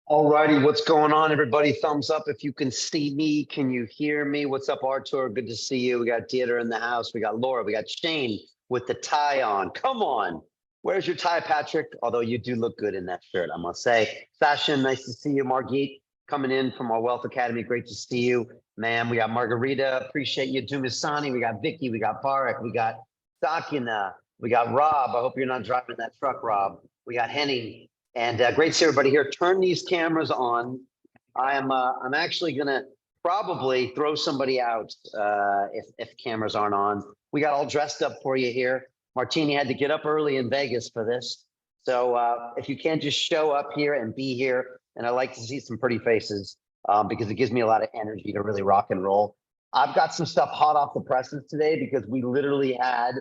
All righty, what's going on, everybody? Thumbs up if you can see me. Can you hear me? What's up, Artur? Good to see you. We got Dieter in the house. We got Laura. We got Shane with the tie on. Come on. Where's your tie, Patrick? Although you do look good in that shirt, I must say. Sasha, nice to see you. Margit coming in from our Wealth Academy. Great to see you, ma'am. We got Margarita. Appreciate you. Dumisani. We got Vicky. We got Barak. We got Sakina. We got Rob. I hope you're not driving that truck, Rob. We got Henny. And great to see everybody here. Turn these cameras on. I'm actually gonna probably throw somebody out if cameras aren't on. We got all dressed up for you here. Martini had to get up early in Vegas for this. So if you can't just show up here and be here, and I like to see some pretty faces because it gives me a lot of energy to really rock and roll. I've got some stuff hot off the presses today because we literally had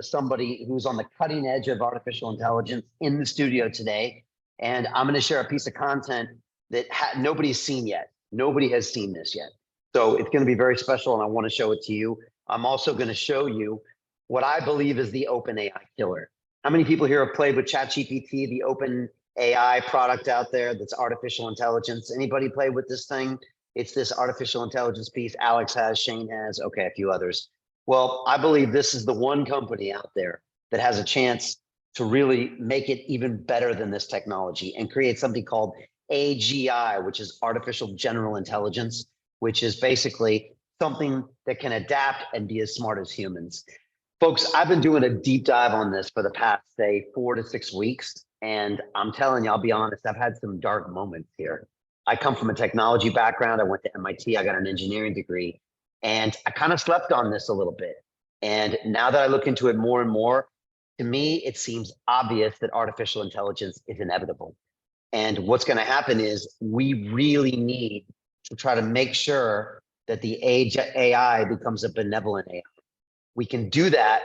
somebody who's on the cutting edge of artificial intelligence in the studio today. And I'm going to share a piece of content that nobody's seen yet. Nobody has seen this yet. So it's going to be very special and I want to show it to you. I'm also going to show you what I believe is the open AI killer. How many people here have played with ChatGPT, the open AI product out there that's artificial intelligence? Anybody play with this thing? It's this artificial intelligence piece. Alex has, Shane has, okay, a few others. Well, I believe this is the one company out there that has a chance to really make it even better than this technology and create something called AGI, which is artificial general intelligence, which is basically something that can adapt and be as smart as humans. Folks, I've been doing a deep dive on this for the past, say, 4 to 6 weeks. And I'm telling you, I'll be honest, I've had some dark moments here. I come from a technology background. I went to MIT. I got an engineering degree. And I kind of slept on this a little bit. And now that I look into it more and more, to me, it seems obvious that artificial intelligence is inevitable. And what's going to happen is we really need to try to make sure that the AI becomes a benevolent AI. We can do that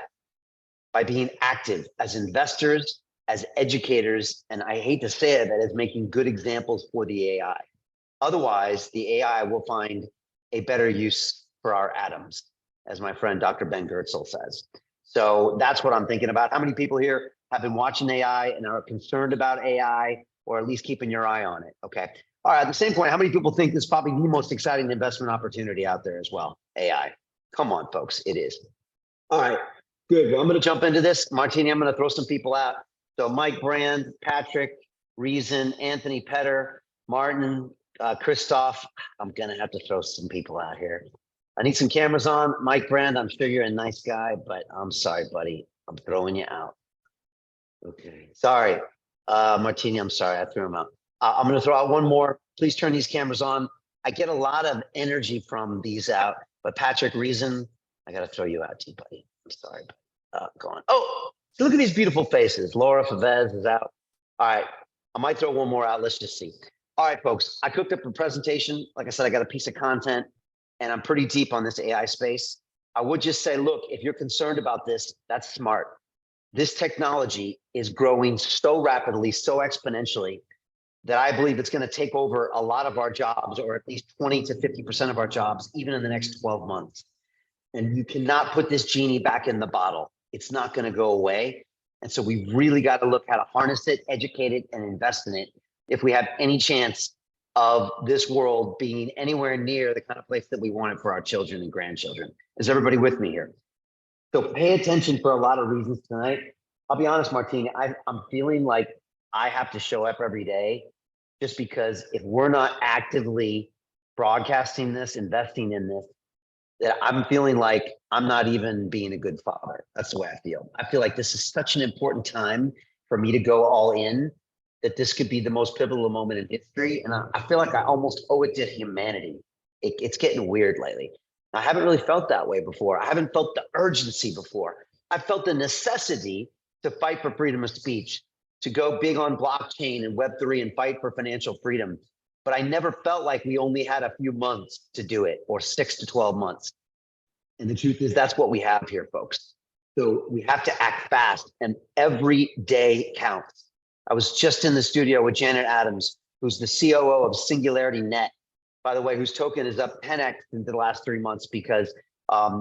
by being active as investors, as educators, and I hate to say it, that is making good examples for the AI. Otherwise, the AI will find a better use for our atoms, as my friend Dr. Ben Goertzel says. So that's what I'm thinking about. How many people here have been watching AI and are concerned about AI, or at least keeping your eye on it? Okay. All right. At the same point, how many people think this is probably the most exciting investment opportunity out there as well? AI. Come on, folks. It is. All right. Good. Well, I'm going to jump into this. Martini, I'm going to throw some people out. So Mike Brand, Patrick, Reason, Anthony Petter, Martin, Christoph. I'm going to have to throw some people out here. I need some cameras on. Mike Brand, I'm sure you're a nice guy, but I'm sorry, buddy. I'm throwing you out. Okay. Sorry. Martini, I'm sorry. I threw him out. I'm going to throw out one more. Please turn these cameras on. I get a lot of energy from these out, but Patrick Reason, I got to throw you out too, buddy. I'm sorry. Go on. Oh, look at these beautiful faces. Laura Favez is out. All right. I might throw one more out. Let's just see. All right, folks. I cooked up a presentation. Like I said, I got a piece of content. And I'm pretty deep on this AI space. I would just say, look, if you're concerned about this, that's smart. This technology is growing so rapidly, so exponentially, that I believe it's going to take over a lot of our jobs, or at least 20 to 50% of our jobs, even in the next 12 months. And you cannot put this genie back in the bottle. It's not going to go away. And so we really got to look how to harness it, educate it, and invest in it if we have any chance of this world being anywhere near the kind of place that we want it for our children and grandchildren. Is everybody with me here? So pay attention for a lot of reasons tonight. I'll be honest, Martini, I'm feeling like I have to show up every day, just because if we're not actively broadcasting this, investing in this, that I'm feeling like I'm not even being a good father. That's the way I feel. I feel like this is such an important time for me to go all in, that this could be the most pivotal moment in history. And I feel like I almost owe it to humanity. It's getting weird lately. I haven't really felt that way before. I haven't felt the urgency before. I felt the necessity to fight for freedom of speech, to go big on blockchain and Web3 and fight for financial freedom. But I never felt like we only had a few months to do it, or 6 to 12 months. And the truth is, that's what we have here, folks. So we have to act fast, and every day counts. I was just in the studio with Janet Adams, who's the COO of Singularity Net, by the way, whose token is up 10x in the last 3 months because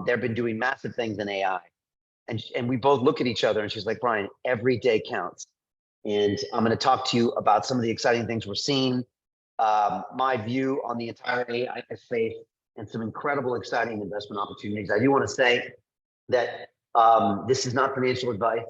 they've been doing massive things in AI. And we both look at each other and she's like, Brian, every day counts. And I'm going to talk to you about some of the exciting things we're seeing, my view on the entire AI space, and some incredible, exciting investment opportunities. I do want to say that this is not financial advice,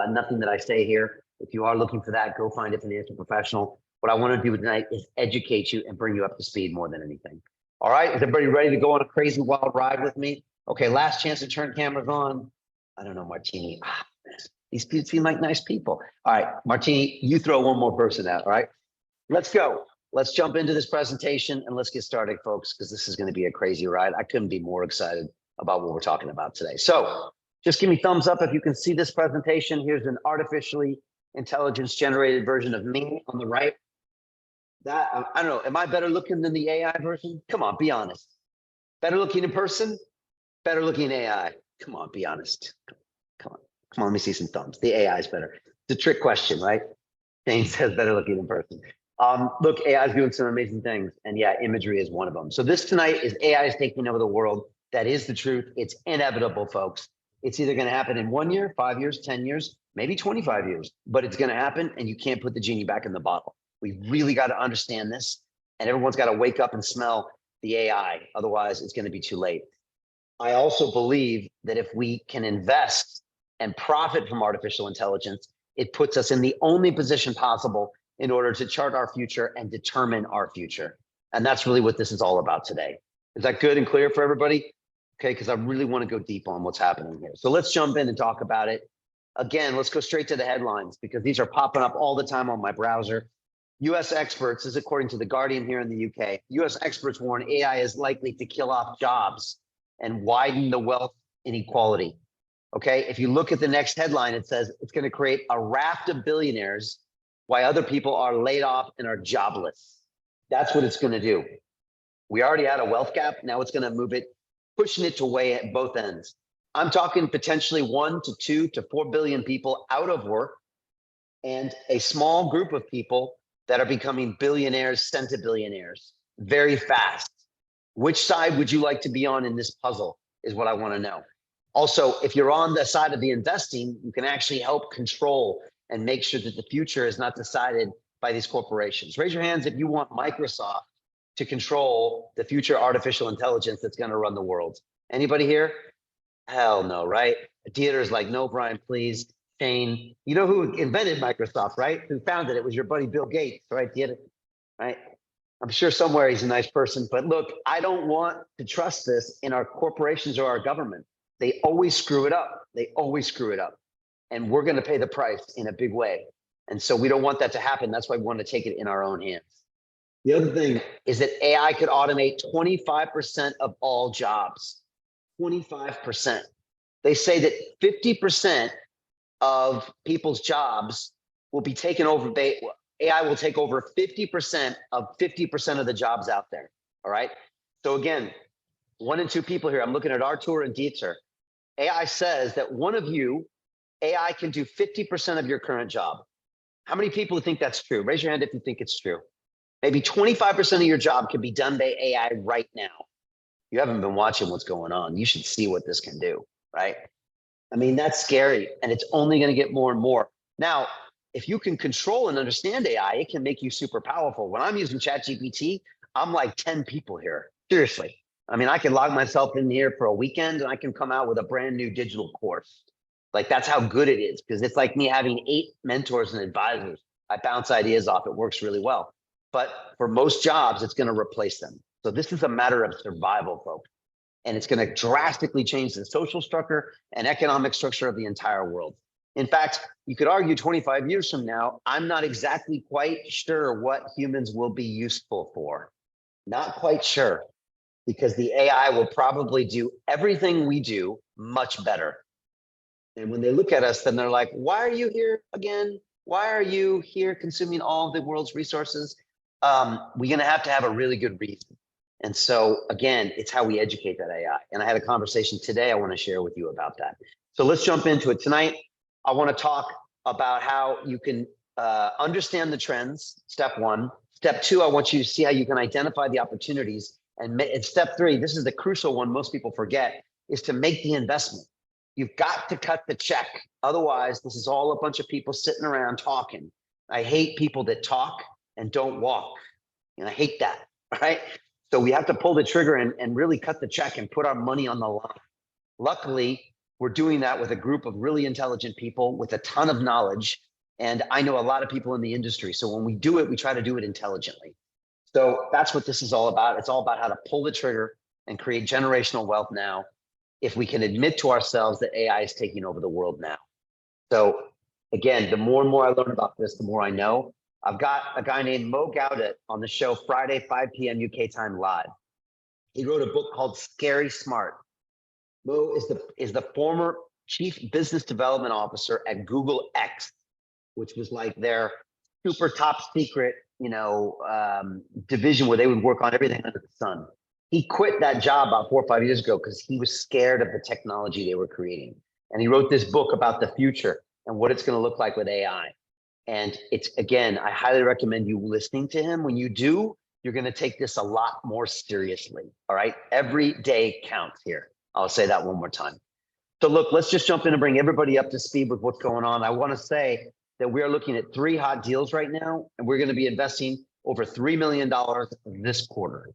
nothing that I say here. If you are looking for that, go find a financial professional. What I want to do tonight is educate you and bring you up to speed more than anything. All right, is everybody ready to go on a crazy wild ride with me? Okay, last chance to turn cameras on. I don't know, Martini. These people seem like nice people. All right, Martini, you throw one more person out, all right? Let's go. Let's jump into this presentation and let's get started, folks, because this is going to be a crazy ride. I couldn't be more excited about what we're talking about today. So just give me thumbs up if you can see this presentation. Here's an artificially intelligence generated version of me on the right. That, I don't know, am I better looking than the AI version? Come on, be honest. Better looking in person, better looking AI. Come on, be honest. Come on, let me see some thumbs. The AI is better. It's a trick question, right? Shane says better looking in person. Look, AI is doing some amazing things, and yeah, imagery is one of them. So this tonight is AI is taking over the world. That is the truth. It's inevitable, folks. It's either going to happen in 1 year, 5 years, 10 years, maybe 25 years, but it's going to happen, and you can't put the genie back in the bottle. We really got to understand this, and everyone's got to wake up and smell the AI. Otherwise, it's going to be too late. I also believe that if we can invest and profit from artificial intelligence, it puts us in the only position possible in order to chart our future and determine our future. And that's really what this is all about today. Is that good and clear for everybody? Okay, because I really want to go deep on what's happening here. So let's jump in and talk about it. Again, let's go straight to the headlines because these are popping up all the time on my browser. US experts, this is according to The Guardian here in the UK, US experts warn AI is likely to kill off jobs and widen the wealth inequality. Okay, if you look at the next headline, it says it's going to create a raft of billionaires while other people are laid off and are jobless. That's what it's going to do. We already had a wealth gap. Now it's going to move it, pushing it to way at both ends. I'm talking potentially 1 to 2 to 4 billion people out of work and a small group of people that are becoming billionaires, centibillionaires very fast. Which side would you like to be on in this puzzle is what I want to know. Also, if you're on the side of the investing, you can actually help control and make sure that the future is not decided by these corporations. Raise your hands if you want Microsoft to control the future artificial intelligence that's going to run the world. Anybody here? Hell no, right? Dieter's like, no, Brian, please. Shane, you know who invented Microsoft, right? Who founded it was your buddy Bill Gates, right? Dieter, right? I'm sure somewhere he's a nice person, but look, I don't want to trust this in our corporations or our government. They always screw it up. They always screw it up. And we're going to pay the price in a big way. And so we don't want that to happen. That's why we want to take it in our own hands. The other thing is that AI could automate 25% of all jobs. 25%. They say that 50% of people's jobs will be taken over. AI will take over 50% of the jobs out there. All right. So again, 1 and 2 people here. I'm looking at Artur and Dieter. AI says that one of you, AI can do 50% of your current job. How many people think that's true? Raise your hand if you think it's true. Maybe 25% of your job can be done by AI right now. You haven't been watching what's going on. You should see what this can do, right? I mean, that's scary, and it's only going to get more and more. Now, if you can control and understand AI, it can make you super powerful. When I'm using ChatGPT, I'm like 10 people here. Seriously. I mean, I can log myself in here for a weekend and I can come out with a brand new digital course. Like that's how good it is, because it's like me having 8 mentors and advisors. I bounce ideas off. It works really well. But for most jobs, it's going to replace them. So this is a matter of survival, folks. And it's going to drastically change the social structure and economic structure of the entire world. In fact, you could argue 25 years from now, I'm not exactly quite sure what humans will be useful for. Not quite sure, because the AI will probably do everything we do much better. And when they look at us, then they're like, why are you here again? Why are you here consuming all of the world's resources? We're going to have a really good reason. And so again, it's how we educate that AI. And I had a conversation today I want to share with you about that. So let's jump into it. Tonight, I want to talk about how you can understand the trends, step 1. Step 2, I want you to see how you can identify the opportunities. And step 3, this is the crucial one most people forget, is to make the investment. You've got to cut the check. Otherwise, this is all a bunch of people sitting around talking. I hate people that talk and don't walk. And I hate that, right? So we have to pull the trigger and really cut the check and put our money on the line. Luckily, we're doing that with a group of really intelligent people with a ton of knowledge. And I know a lot of people in the industry. So when we do it, we try to do it intelligently. So that's what this is all about. It's all about how to pull the trigger and create generational wealth now, if we can admit to ourselves that AI is taking over the world now. So again, the more and more I learn about this, the more I know. I've got a guy named Mo Gaudet on the show Friday, 5 p.m. UK time live. He wrote a book called Scary Smart. Mo is the former chief business development officer at Google X, which was like their super top secret, division where they would work on everything under the sun. He quit that job about 4 or 5 years ago because he was scared of the technology they were creating. And he wrote this book about the future and what it's going to look like with AI. And it's, again, I highly recommend you listening to him. When you do, you're going to take this a lot more seriously. All right. Every day counts here. I'll say that one more time. So look, let's just jump in and bring everybody up to speed with what's going on. I want to say that we are looking at 3 hot deals right now, and we're going to be investing over $3 million this quarter.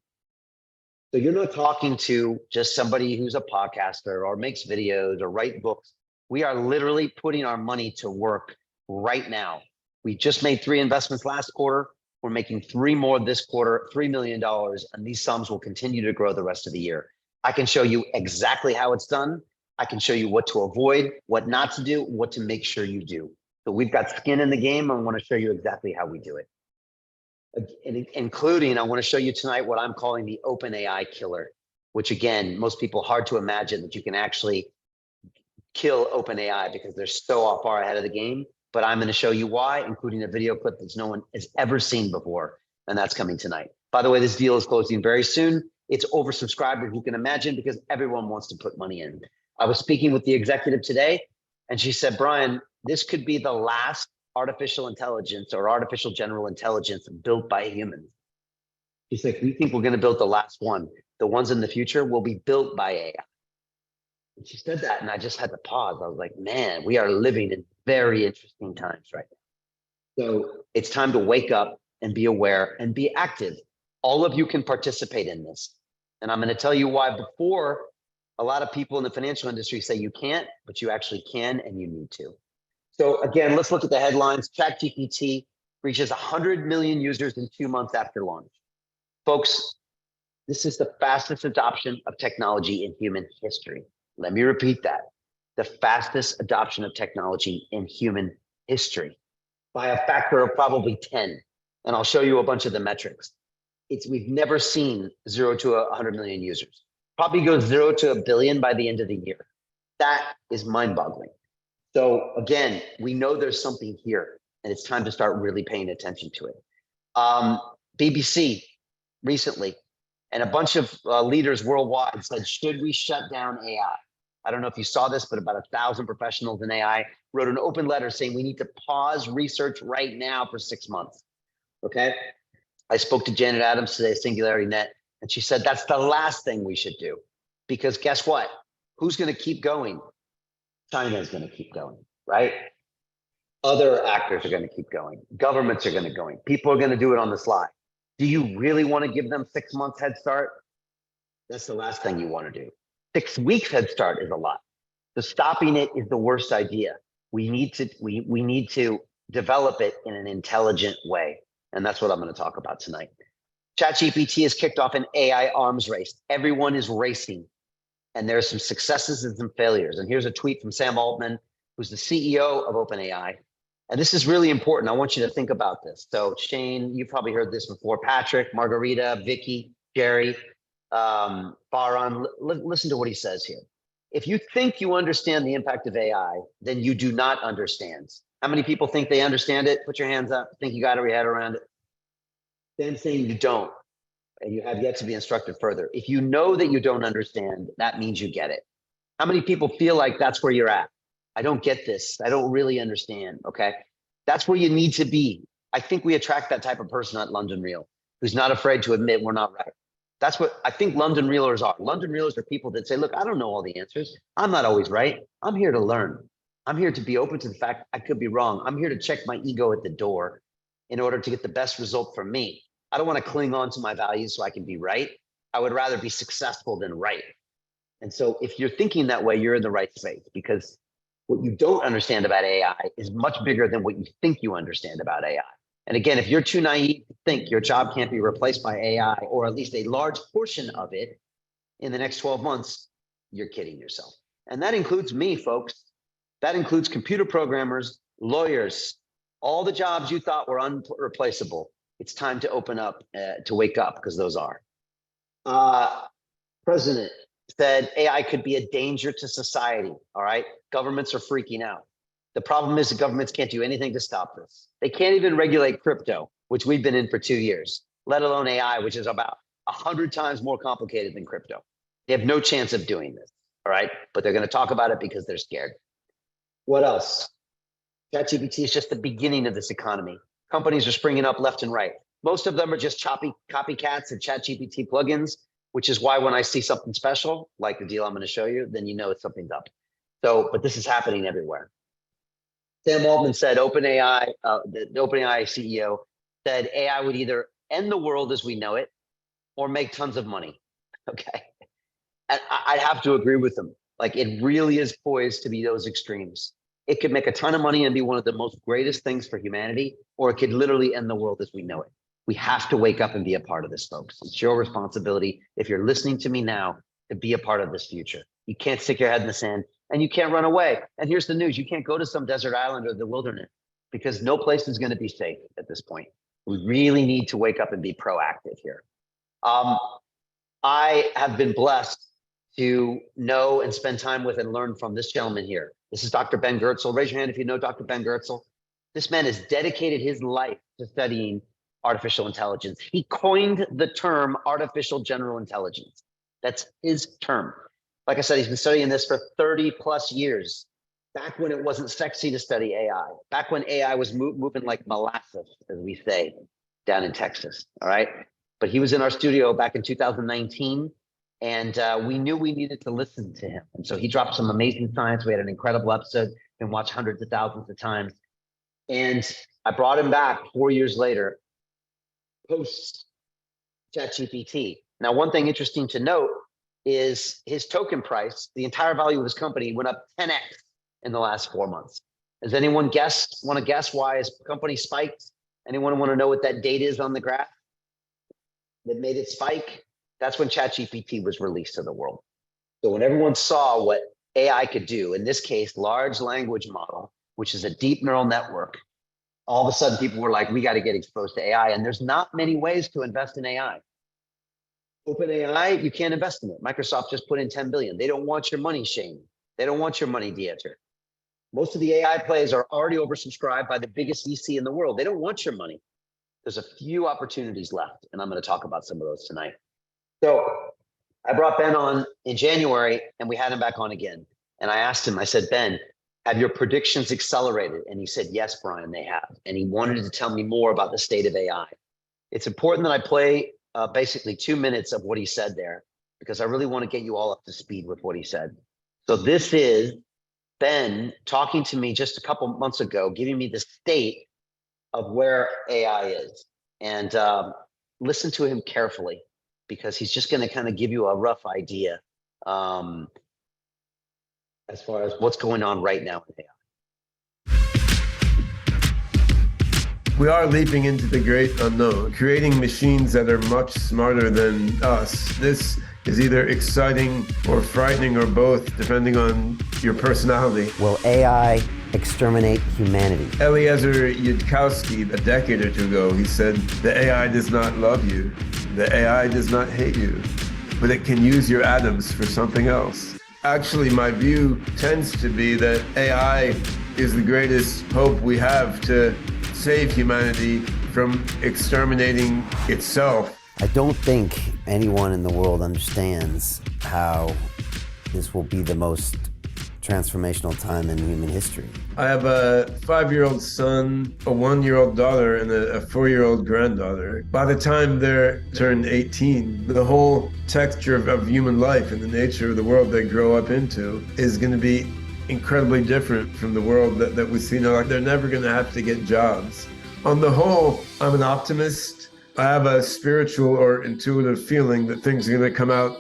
So you're not talking to just somebody who's a podcaster or makes videos or write books. We are literally putting our money to work right now. We just made 3 investments last quarter. We're making 3 more this quarter, $3 million, and these sums will continue to grow the rest of the year. I can show you exactly how it's done. I can show you what to avoid, what not to do, what to make sure you do. So we've got skin in the game. I want to show you exactly how we do it. Including, I want to show you tonight what I'm calling the open AI killer, which again, most people hard to imagine that you can actually kill open AI because they're so far ahead of the game. But I'm going to show you why, including a video clip that no one has ever seen before. And that's coming tonight. By the way, this deal is closing very soon. It's oversubscribed, as you can imagine, because everyone wants to put money in. I was speaking with the executive today, and she said, Brian, this could be the last artificial intelligence or artificial general intelligence built by humans. She's like, we think we're going to build the last one. The ones in the future will be built by AI. And she said that, and I just had to pause. I was like, man, we are living in very interesting times right now. So it's time to wake up and be aware and be active. All of you can participate in this. And I'm going to tell you why. Before, a lot of people in the financial industry say you can't, but you actually can and you need to. So again, let's look at the headlines. ChatGPT reaches 100 million users in 2 months after launch. Folks, this is the fastest adoption of technology in human history. Let me repeat that. The fastest adoption of technology in human history by a factor of probably 10. And I'll show you a bunch of the metrics. We've never seen 0 to 100 million users. Probably goes 0 to 1 billion by the end of the year. That is mind-boggling. So again, we know there's something here, and it's time to start really paying attention to it. BBC recently, and a bunch of leaders worldwide said, should we shut down AI? I don't know if you saw this, but about 1,000 professionals in AI wrote an open letter saying we need to pause research right now for 6 months. Okay. I spoke to Janet Adams today, Singularity Net, and she said that's the last thing we should do. Because guess what? Who's going to keep going? China is going to keep going, right? Other actors are going to keep going. Governments are going to go. People are going to do it on the sly. Do you really want to give them 6 months head start? That's the last thing you want to do. 6 weeks head start is a lot. So stopping it is the worst idea. We need to develop it in an intelligent way. And that's what I'm going to talk about tonight. ChatGPT has kicked off an AI arms race. Everyone is racing. And there's some successes and some failures. And here's a tweet from Sam Altman, who's the CEO of OpenAI. And this is really important. I want you to think about this. So Shane, you've probably heard this before. Patrick, Margarita, Vicky, Jerry, Faran, listen to what he says here. If you think you understand the impact of AI, then you do not understand. How many people think they understand it? Put your hands up. Think you got your head around it. Then saying you don't, and you have yet to be instructed further. If you know that you don't understand, that means you get it. How many people feel like that's where you're at? I don't get this. I don't really understand. Okay. That's where you need to be. I think we attract that type of person at London Real, who's not afraid to admit we're not right. That's what I think London Realers are. London Realers are people that say, look, I don't know all the answers. I'm not always right. I'm here to learn. I'm here to be open to the fact I could be wrong. I'm here to check my ego at the door in order to get the best result for me. I don't want to cling on to my values so I can be right. I would rather be successful than right. And so if you're thinking that way, you're in the right space, because what you don't understand about AI is much bigger than what you think you understand about AI. And again, if you're too naive to think your job can't be replaced by AI, or at least a large portion of it in the next 12 months, you're kidding yourself. And that includes me, folks. That includes computer programmers, lawyers, all the jobs you thought were unreplaceable. It's time to open up, to wake up, because those are. President said AI could be a danger to society, all right? Governments are freaking out. The problem is the governments can't do anything to stop this. They can't even regulate crypto, which we've been in for 2 years, let alone AI, which is about 100 times more complicated than crypto. They have no chance of doing this, all right? But they're gonna talk about it because they're scared. What else? ChatGPT is just the beginning of this economy. Companies are springing up left and right. Most of them are just choppy copycats and ChatGPT plugins, which is why when I see something special, like the deal I'm going to show you, then you know something's up. So, but this is happening everywhere. Sam Altman said, the OpenAI CEO said AI would either end the world as we know it or make tons of money. Okay. And I'd have to agree with him. Like, it really is poised to be those extremes. It could make a ton of money and be one of the most greatest things for humanity, or it could literally end the world as we know it. We have to wake up and be a part of this, folks. It's your responsibility, if you're listening to me now, to be a part of this future. You can't stick your head in the sand, and you can't run away. And here's the news: you can't go to some desert island or the wilderness, because no place is going to be safe at this point. We really need to wake up and be proactive here. I have been blessed to know and spend time with and learn from this gentleman here. This is Dr. Ben Goertzel. Raise your hand if you know Dr. Ben Goertzel. This man has dedicated his life to studying artificial intelligence. He coined the term artificial general intelligence. That's his term. Like I said, he's been studying this for 30 plus years, back when it wasn't sexy to study AI, back when AI was moving like molasses, as we say down in Texas, all right? But he was in our studio back in 2019, and we knew we needed to listen to him. And so he dropped some amazing science. We had an incredible episode, been watched hundreds of thousands of times. And I brought him back 4 years later, post ChatGPT. Now, one thing interesting to note is his token price, the entire value of his company, went up 10x in the last 4 months. Does anyone want to guess why his company spiked? Anyone want to know what that date is on the graph that made it spike? That's when ChatGPT was released to the world. So when everyone saw what AI could do, in this case, large language model, which is a deep neural network, all of a sudden people were like, we got to get exposed to AI. And there's not many ways to invest in AI. OpenAI, you can't invest in it. Microsoft just put in 10 billion. They don't want your money, Shane. They don't want your money, Dieter. Most of the AI plays are already oversubscribed by the biggest VC in the world. They don't want your money. There's a few opportunities left, and I'm going to talk about some of those tonight. So I brought Ben on in January, and we had him back on again. And I asked him, I said, Ben, have your predictions accelerated? And he said, yes, Brian, they have. And he wanted to tell me more about the state of AI. It's important that I play basically 2 minutes of what he said there, because I really want to get you all up to speed with what he said. So this is Ben talking to me just a couple months ago, giving me the state of where AI is. And listen to him carefully, because he's just going to kind of give you a rough idea as far as what's going on right now in AI. We are leaping into the great unknown, creating machines that are much smarter than us. This is either exciting or frightening, or both, depending on your personality. Will AI exterminate humanity? Eliezer Yudkowsky, a decade or two ago, he said, the AI does not love you. The AI does not hate you, but it can use your atoms for something else. Actually, my view tends to be that AI is the greatest hope we have to save humanity from exterminating itself. I don't think anyone in the world understands how this will be the most transformational time in human history. I have a 5-year-old son, a 1-year-old daughter, and a 4-year-old granddaughter. By the time they're turned 18, the whole texture of human life and the nature of the world they grow up into is going to be incredibly different from the world that we see now. Like, they're never going to have to get jobs. On the whole, I'm an optimist. I have a spiritual or intuitive feeling that things are going to come out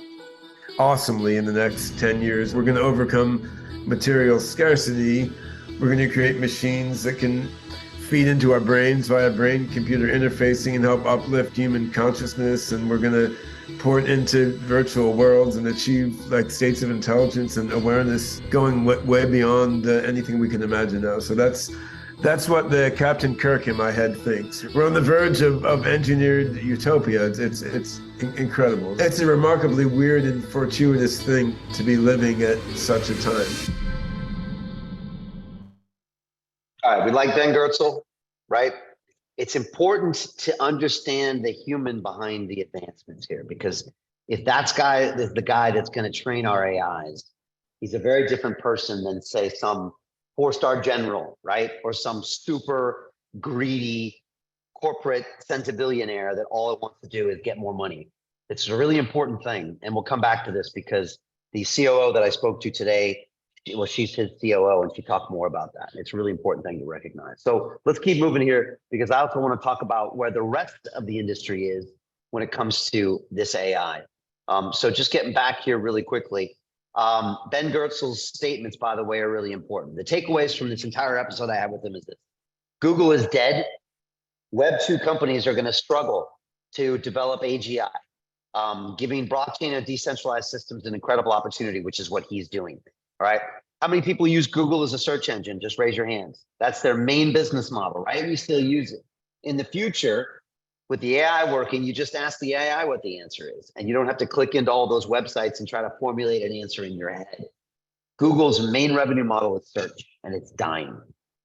awesomely in the next 10 years. We're going to overcome material scarcity. We're going to create machines that can feed into our brains via brain-computer interfacing and help uplift human consciousness. And we're going to port into virtual worlds and achieve like states of intelligence and awareness going way beyond anything we can imagine now. So that's what the Captain Kirk in my head thinks. We're on the verge of engineered utopia. It's incredible. It's a remarkably weird and fortuitous thing to be living at such a time. All right, we like Ben Goertzel, right? It's important to understand the human behind the advancements here, because if that's the guy that's going to train our AIs, he's a very different person than, say, some four-star general, right? Or some super greedy corporate centibillionaire that all it wants to do is get more money. It's a really important thing. And we'll come back to this because the COO that I spoke to today, well, she's his COO, and she talked more about that. It's a really important thing to recognize. So let's keep moving here, because I also want to talk about where the rest of the industry is when it comes to this AI. So just getting back here really quickly. Ben Goertzel's statements, by the way, are really important. The takeaways from this entire episode I had with him is this: Google is dead. Web 2 companies are going to struggle to develop AGI, giving blockchain and decentralized systems an incredible opportunity, which is what he's doing. All right. How many people use Google as a search engine? Just raise your hands. That's their main business model, right? We still use it. In the future, with the AI working, you just ask the AI what the answer is, and you don't have to click into all those websites and try to formulate an answer in your head. Google's main revenue model is search, and it's dying.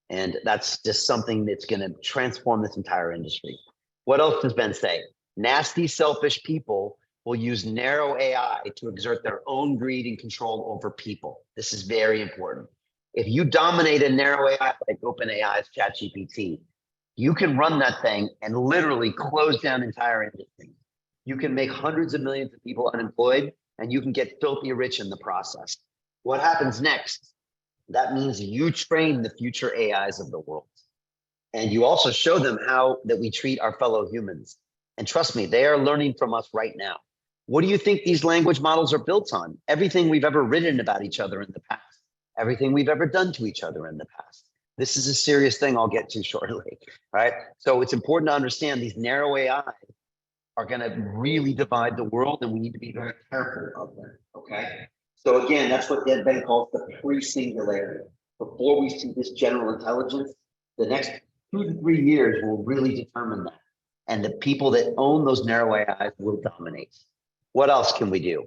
And that's just something that's going to transform this entire industry. What else does Ben say? Nasty, selfish people will use narrow AI to exert their own greed and control over people. This is very important. If you dominate a narrow AI like OpenAI's ChatGPT, you can run that thing and literally close down entire industries. You can make hundreds of millions of people unemployed, and you can get filthy rich in the process. What happens next? That means you train the future AIs of the world. And you also show them how that we treat our fellow humans. And trust me, they are learning from us right now. What do you think these language models are built on? Everything we've ever written about each other in the past, everything we've ever done to each other in the past. This is a serious thing I'll get to shortly, right? So it's important to understand these narrow AIs are going to really divide the world, and we need to be very careful of them, okay? So again, that's what Ben calls the pre-singularity. Before we see this general intelligence, the next 2 to 3 years will really determine that. And the people that own those narrow AIs will dominate. What else can we do?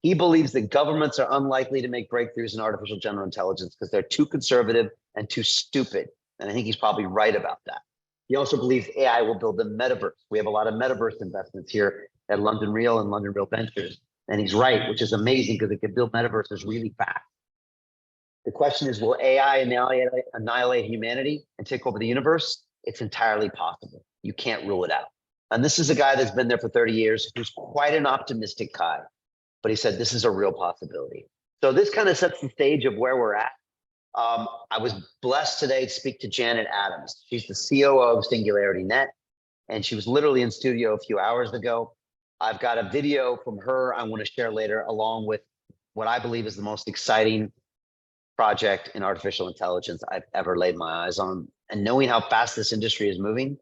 He believes that governments are unlikely to make breakthroughs in artificial general intelligence because they're too conservative and too stupid. And I think he's probably right about that. He also believes AI will build the metaverse. We have a lot of metaverse investments here at London Real and London Real Ventures. And he's right, which is amazing because it can build metaverses really fast. The question is, will AI annihilate humanity and take over the universe? It's entirely possible. You can't rule it out. And this is a guy that's been there for 30 years, who's quite an optimistic guy. But he said, this is a real possibility. So this kind of sets the stage of where we're at. I was blessed today to speak to Janet Adams. She's the COO of Singularity Net, and she was literally in studio a few hours ago. I've got a video from her I want to share later, along with what I believe is the most exciting project in artificial intelligence I've ever laid my eyes on. And knowing how fast this industry is moving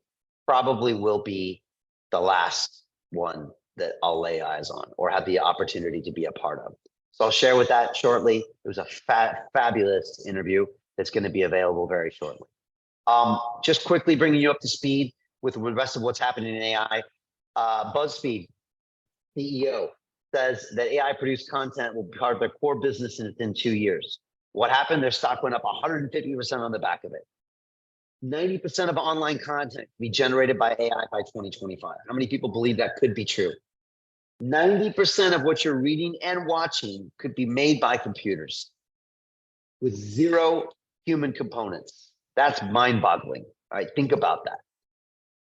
probably will be the last one that I'll lay eyes on or have the opportunity to be a part of. So I'll share with that shortly. It was a fabulous interview that's going to be available very shortly. Just quickly bringing you up to speed with the rest of what's happening in AI. BuzzFeed CEO says that AI produced content will be part of their core business within 2 years. What happened? Their stock went up 150% on the back of it. 90% of online content can be generated by AI by 2025. How many people believe that could be true? 90% of what you're reading and watching could be made by computers with zero human components. That's mind-boggling. All right, think about that.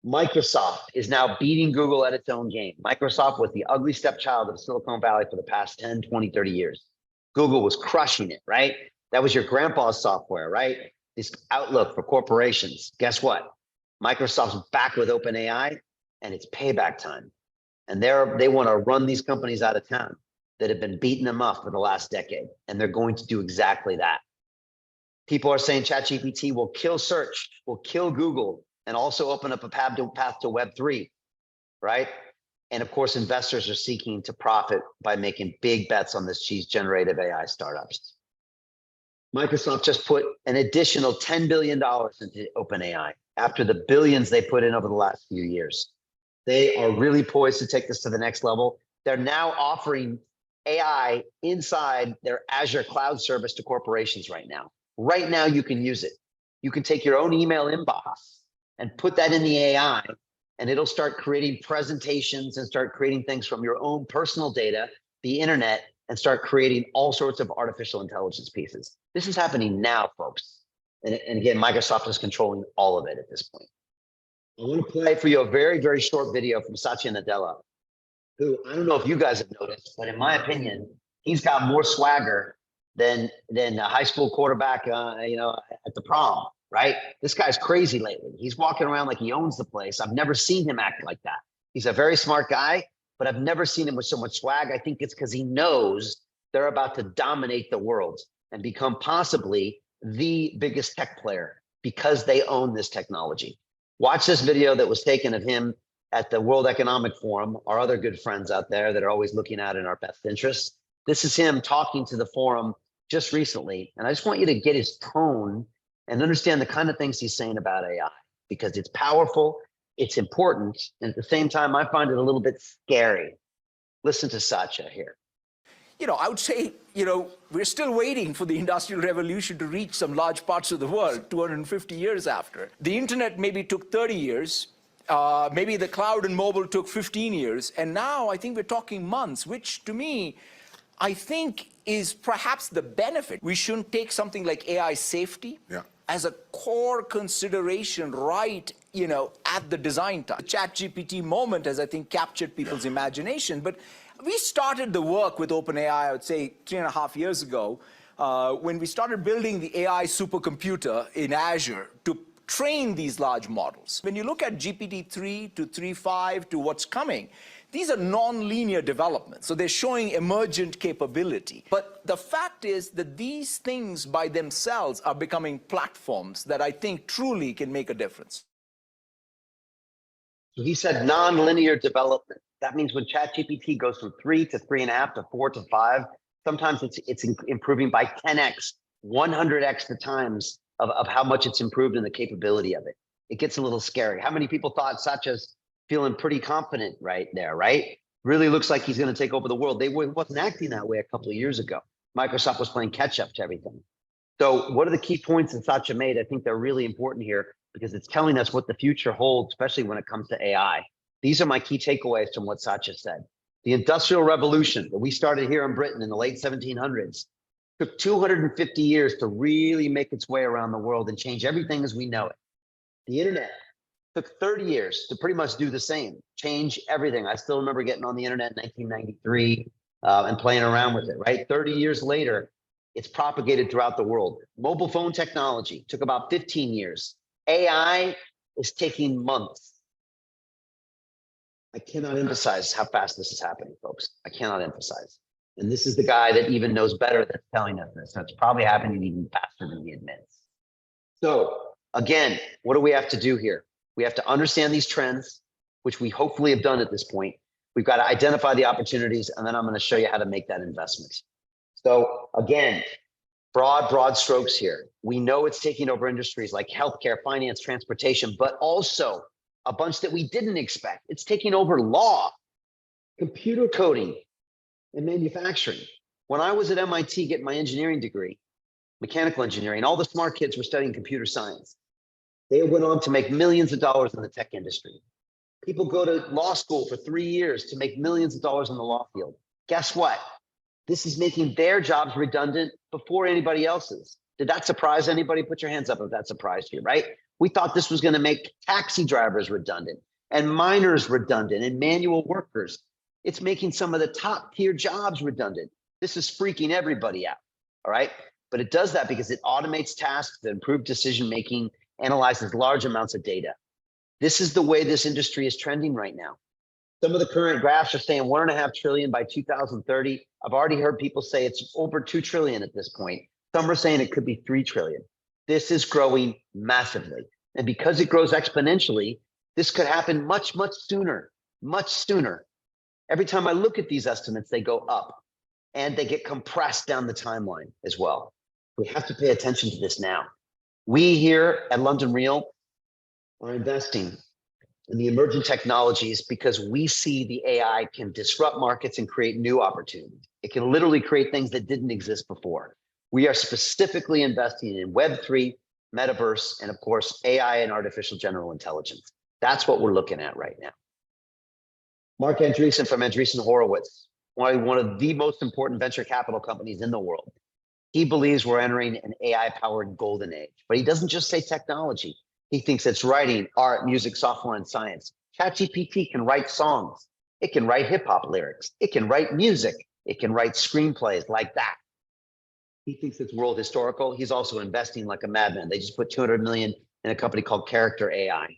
Microsoft is now beating Google at its own game. Microsoft was the ugly stepchild of Silicon Valley for the past 10, 20, 30 years. Google was crushing it, right? That was your grandpa's software, right? This Outlook for corporations. Guess what? Microsoft's back with OpenAI, and it's payback time. And they want to run these companies out of town that have been beating them up for the last decade. And they're going to do exactly that. People are saying ChatGPT will kill search, will kill Google, and also open up a path to Web3, right? And of course, investors are seeking to profit by making big bets on these generative AI startups. Microsoft just put an additional $10 billion into OpenAI after the billions they put in over the last few years. They are really poised to take this to the next level. They're now offering AI inside their Azure cloud service to corporations right now. Right now, you can use it. You can take your own email inbox and put that in the AI, and it'll start creating presentations and start creating things from your own personal data, the internet, and start creating all sorts of artificial intelligence pieces. This is happening now, folks. And again, Microsoft is controlling all of it at this point. I want to play for you a very, very short video from Satya Nadella, who I don't know if you guys have noticed, but in my opinion, he's got more swagger than a high school quarterback, at the prom, right? This guy's crazy lately. He's walking around like he owns the place. I've never seen him act like that. He's a very smart guy, but I've never seen him with so much swag. I think it's because he knows they're about to dominate the world and become possibly the biggest tech player because they own this technology. Watch this video that was taken of him at the World Economic Forum, our other good friends out there that are always looking out in our best interests. This is him talking to the forum just recently. And I just want you to get his tone and understand the kind of things he's saying about AI, because it's powerful, it's important, and at the same time, I find it a little bit scary. Listen to Satya here. I would say, we're still waiting for the Industrial Revolution to reach some large parts of the world 250 years after. The internet maybe took 30 years. Maybe the cloud and mobile took 15 years. And now I think we're talking months, which to me, I think is perhaps the benefit. We shouldn't take something like AI safety as a core consideration right, at the design time. The ChatGPT moment has, I think, captured people's imagination. But we started the work with OpenAI, I would say 3.5 years ago, when we started building the AI supercomputer in Azure to train these large models. When you look at GPT-3 to 3.5 to what's coming, these are non-linear developments. So they're showing emergent capability. But the fact is that these things by themselves are becoming platforms that I think truly can make a difference. So he said non-linear development. That means when ChatGPT goes from 3 to 3.5 to 4 to 5, sometimes it's improving by 10x, 100x the times of how much it's improved in the capability of it. It gets a little scary. How many people thought Satya's feeling pretty confident right there, right? Really looks like he's going to take over the world. They wasn't acting that way a couple of years ago. Microsoft was playing catch up to everything. So what are the key points that Satya made? I think they're really important here because it's telling us what the future holds, especially when it comes to AI. These are my key takeaways from what Satya said. The Industrial Revolution that we started here in Britain in the late 1700s took 250 years to really make its way around the world and change everything as we know it. The internet took 30 years to pretty much do the same, change everything. I still remember getting on the internet in 1993 and playing around with it, right? 30 years later, it's propagated throughout the world. Mobile phone technology took about 15 years. AI is taking months. I cannot emphasize how fast this is happening, folks. I cannot emphasize. And this is the guy that even knows better that's telling us this. So it's probably happening even faster than he admits. So again, what do we have to do here? We have to understand these trends, which we hopefully have done at this point. We've got to identify the opportunities, and then I'm going to show you how to make that investment. So again, broad strokes here. We know it's taking over industries like healthcare, finance, transportation, but also a bunch that we didn't expect. It's taking over law, computer coding, and manufacturing. When I was at MIT getting my engineering degree, mechanical engineering, all the smart kids were studying computer science. They went on to make millions of dollars in the tech industry. People go to law school for 3 years to make millions of dollars in the law field. Guess what? This is making their jobs redundant before anybody else's. Did that surprise anybody? Put your hands up if that surprised you, right? We thought this was going to make taxi drivers redundant and miners redundant and manual workers. It's making some of the top tier jobs redundant. This is freaking everybody out, all right? But it does that because it automates tasks that improve decision-making, analyzes large amounts of data. This is the way this industry is trending right now. Some of the current graphs are saying 1.5 trillion by 2030. I've already heard people say it's over 2 trillion at this point. Some are saying it could be 3 trillion. This is growing massively. And because it grows exponentially, this could happen much, much sooner, much sooner. Every time I look at these estimates, they go up and they get compressed down the timeline as well. We have to pay attention to this now. We here at London Real are investing in the emerging technologies because we see the AI can disrupt markets and create new opportunities. It can literally create things that didn't exist before. We are specifically investing in Web3, Metaverse, and of course, AI and artificial general intelligence. That's what we're looking at right now. Mark Andreessen from Andreessen Horowitz, one of the most important venture capital companies in the world. He believes we're entering an AI-powered golden age, but he doesn't just say technology. He thinks it's writing, art, music, software, and science. ChatGPT can write songs. It can write hip hop lyrics. It can write music. It can write screenplays like that. He thinks it's world historical. He's also investing like a madman. They just put 200 million in a company called Character AI.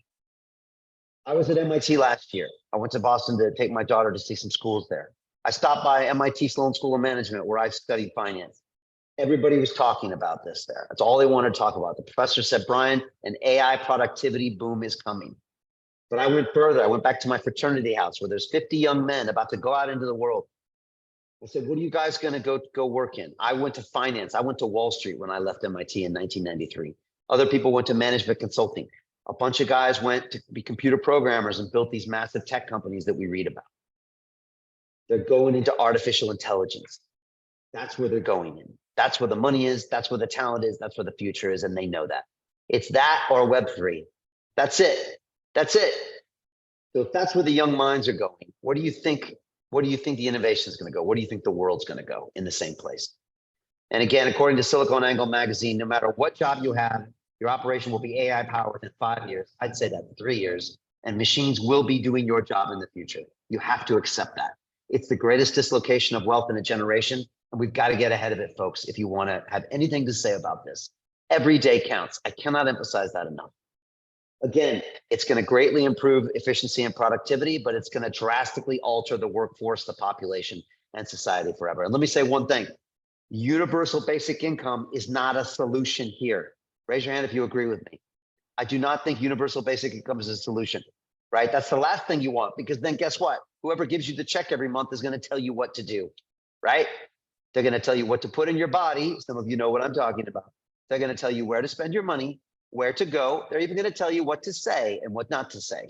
I was at MIT last year. I went to Boston to take my daughter to see some schools there. I stopped by MIT Sloan School of Management where I studied finance. Everybody was talking about this there. That's all they wanted to talk about. The professor said, Brian, an AI productivity boom is coming. But I went further. I went back to my fraternity house where there's 50 young men about to go out into the world. I said, what are you guys going to go work in? I went to finance. I went to Wall Street when I left MIT in 1993. Other people went to management consulting. A bunch of guys went to be computer programmers and built these massive tech companies that we read about. They're going into artificial intelligence. That's where they're going in. That's where the money is. That's where the talent is. That's where the future is. And they know that. It's that or Web3. That's it. That's it. So if that's where the young minds are going, what do you think? Where do you think the innovation is going to go? Where do you think the world's going to go? In the same place. And again, according to SiliconANGLE magazine, no matter what job you have, your operation will be AI powered in 5 years. I'd say that 3 years. And machines will be doing your job in the future. You have to accept that. It's the greatest dislocation of wealth in a generation. And we've got to get ahead of it, folks, if you want to have anything to say about this. Every day counts. I cannot emphasize that enough. Again, it's going to greatly improve efficiency and productivity, but it's going to drastically alter the workforce, the population, and society forever. And let me say one thing. Universal basic income is not a solution here. Raise your hand if you agree with me. I do not think universal basic income is a solution, right? That's the last thing you want, because then guess what? Whoever gives you the check every month is going to tell you what to do, right? They're going to tell you what to put in your body. Some of you know what I'm talking about. They're going to tell you where to spend your money, where to go. They're even going to tell you what to say and what not to say.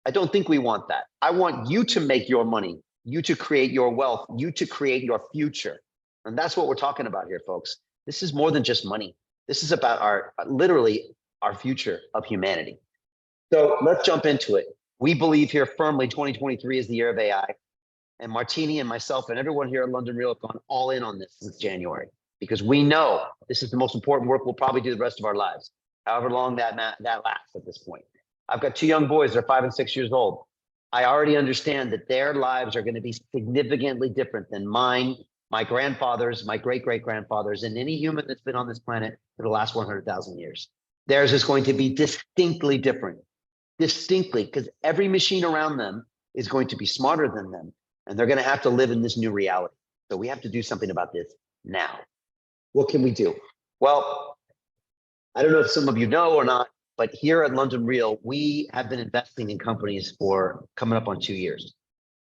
I don't think we want that. I want you to make your money, you to create your wealth, you to create your future. And that's what we're talking about here, folks. This is more than just money. This is about literally our future of humanity. So let's jump into it. We believe here firmly 2023 is the year of AI. And Martini and myself and everyone here at London Real have gone all in on this since January, because we know this is the most important work we'll probably do the rest of our lives, however long that lasts at this point. I've got 2 young boys. They're 5 and 6 years old. I already understand that their lives are going to be significantly different than mine, my grandfathers, my great-great-grandfathers, and any human that's been on this planet for the last 100,000 years. Theirs is going to be distinctly different, distinctly, because every machine around them is going to be smarter than them. And they're going to have to live in this new reality. So we have to do something about this now. What can we do? Well, I don't know if some of you know or not, but here at London Real, we have been investing in companies for coming up on 2 years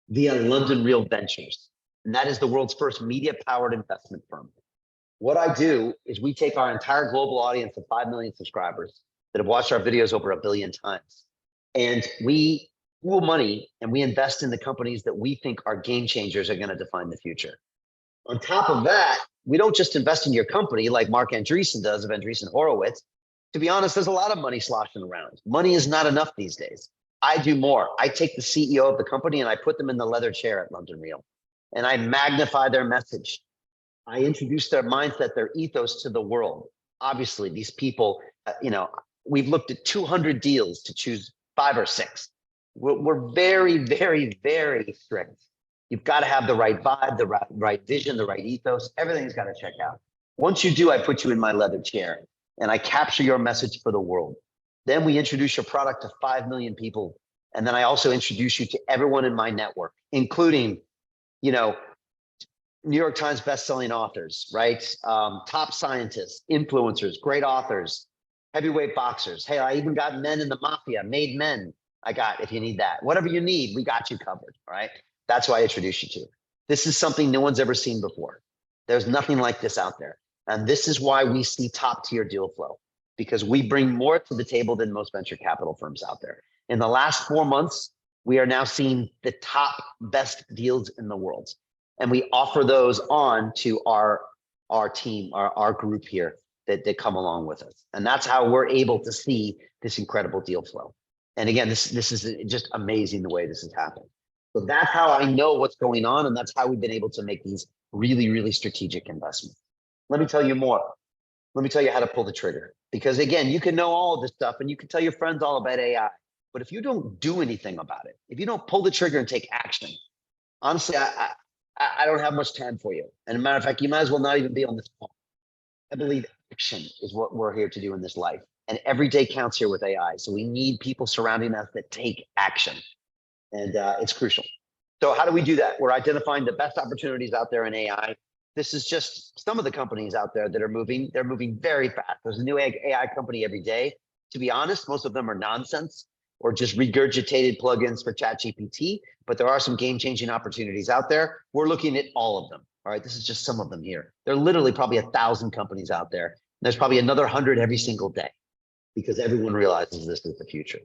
via London Real Ventures. And that is the world's first media-powered investment firm. What I do is we take our entire global audience of 5 million subscribers that have watched our videos over 1 billion times. And we pool money and we invest in the companies that we think are game changers, are going to define the future. On top of that, we don't just invest in your company like Mark Andreessen does of Andreessen Horowitz. To be honest, there's a lot of money sloshing around. Money is not enough these days. I do more. I take the CEO of the company and I put them in the leather chair at London Real, and I magnify their message. I introduce their mindset, their ethos to the world. Obviously, these people, we've looked at 200 deals to choose 5 or 6. We're very, very, very strict. You've got to have the right vibe, the right vision, the right ethos. Everything's got to check out. Once you do, I put you in my leather chair and I capture your message for the world. Then we introduce your product to 5 million people. And then I also introduce you to everyone in my network, including, you know, New York Times bestselling authors, right? Top scientists, influencers, great authors, heavyweight boxers. Hey, I even got men in the mafia, made men. I got, if you need that, whatever you need, we got you covered. All right. That's why I introduced you to. This is something no one's ever seen before. There's nothing like this out there. And this is why we see top tier deal flow, because we bring more to the table than most venture capital firms out there. In the last 4 months, we are now seeing the top best deals in the world. And we offer those on to our team, our group here that come along with us. And that's how we're able to see this incredible deal flow. And again, this is just amazing the way this has happened. So that's how I know what's going on. And that's how we've been able to make these really, really strategic investments. Let me tell you more. Let me tell you how to pull the trigger. Because again, you can know all of this stuff and you can tell your friends all about AI. But if you don't do anything about it, if you don't pull the trigger and take action, honestly, I don't have much time for you. And as a matter of fact, you might as well not even be on this call. I believe action is what we're here to do in this life. And every day counts here with AI. So we need people surrounding us that take action. And it's crucial. So how do we do that? We're identifying the best opportunities out there in AI. This is just some of the companies out there that are moving. They're moving very fast. There's a new AI company every day. To be honest, most of them are nonsense or just regurgitated plugins for ChatGPT, but there are some game-changing opportunities out there. We're looking at all of them. All right, this is just some of them here. There are literally probably 1,000 companies out there. There's probably another 100 every single day because everyone realizes this is the future.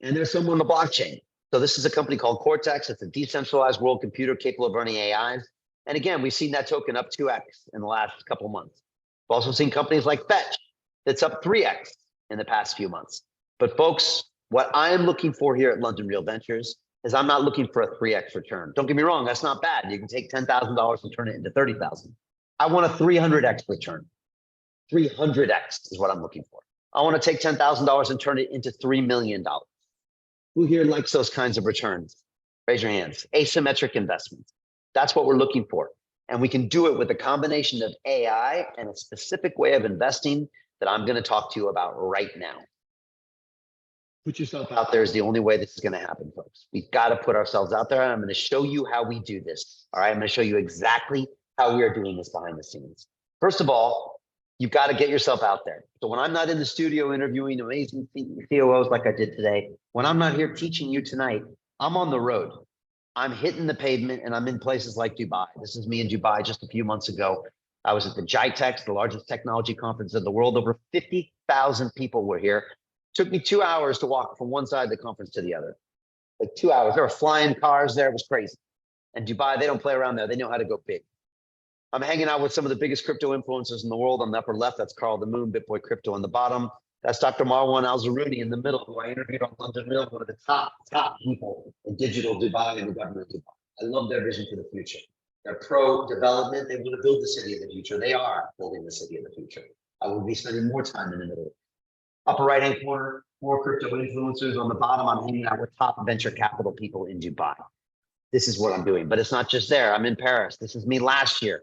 And there's some on the blockchain. So this is a company called Cortex. It's a decentralized world computer capable of running AIs. And again, we've seen that token up 2x in the last couple of months. We've also seen companies like Fetch that's up 3x in the past few months. But folks, what I am looking for here at London Real Ventures is I'm not looking for a 3x return. Don't get me wrong, that's not bad. You can take $10,000 and turn it into 30,000. I want a 300x return. 300x is what I'm looking for. I want to take $10,000 and turn it into $3 million. Who here likes those kinds of returns? Raise your hands. Asymmetric investments. That's what we're looking for. And we can do it with a combination of AI and a specific way of investing that I'm going to talk to you about right now. Put yourself out there is the only way this is going to happen, folks. We've got to put ourselves out there. And I'm going to show you how we do this. All right. I'm going to show you exactly how we are doing this behind the scenes. First of all, you've got to get yourself out there. So when I'm not in the studio interviewing amazing COOs like I did today, when I'm not here teaching you tonight, I'm on the road. I'm hitting the pavement and I'm in places like Dubai. This is me in Dubai just a few months ago. I was at the GITEX, the largest technology conference in the world. Over 50,000 people were here. Took me 2 hours to walk from one side of the conference to the other. Like 2 hours. There were flying cars there. It was crazy. And Dubai, they don't play around there. They know how to go big. I'm hanging out with some of the biggest crypto influencers in the world. On the upper left, that's Carl the Moon, BitBoy Crypto. On the bottom, that's Dr. Marwan Al-Zaruni in the middle, who I interviewed on London Real, one of the top people in digital Dubai and the government of Dubai. I love their vision for the future. They're pro-development. They want to build the city of the future. They are building the city of the future. I will be spending more time in the middle. Upper right-hand corner, more crypto influencers. On the bottom, I'm hanging out with top venture capital people in Dubai. This is what I'm doing, but it's not just there. I'm in Paris. This is me last year,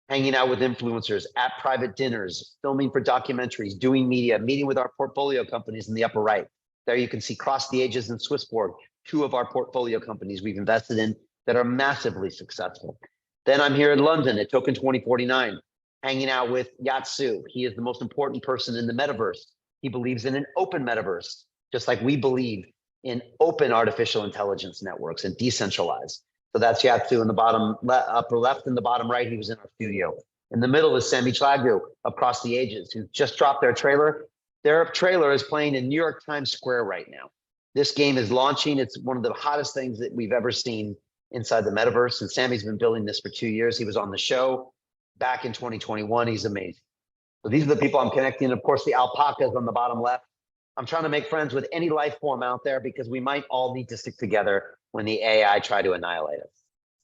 hanging out with influencers at private dinners, filming for documentaries, doing media, meeting with our portfolio companies in the upper right. There you can see Cross the Ages and Swissborg, two of our portfolio companies we've invested in that are massively successful. Then I'm here in London at Token 2049, hanging out with Yatsu. He is the most important person in the metaverse. He believes in an open metaverse, just like we believe in open artificial intelligence networks and decentralized. So that's Yatsu in the bottom upper left and the bottom right. He was in our studio. In the middle is Sami Chagdu of Cross the Ages, who just dropped their trailer. Their trailer is playing in New York Times Square right now. This game is launching. It's one of the hottest things that we've ever seen inside the metaverse. And Sammy's been building this for 2 years. He was on the show back in 2021. He's amazing. So these are the people I'm connecting. Of course, the alpacas on the bottom left. I'm trying to make friends with any life form out there because we might all need to stick together when the AI try to annihilate us.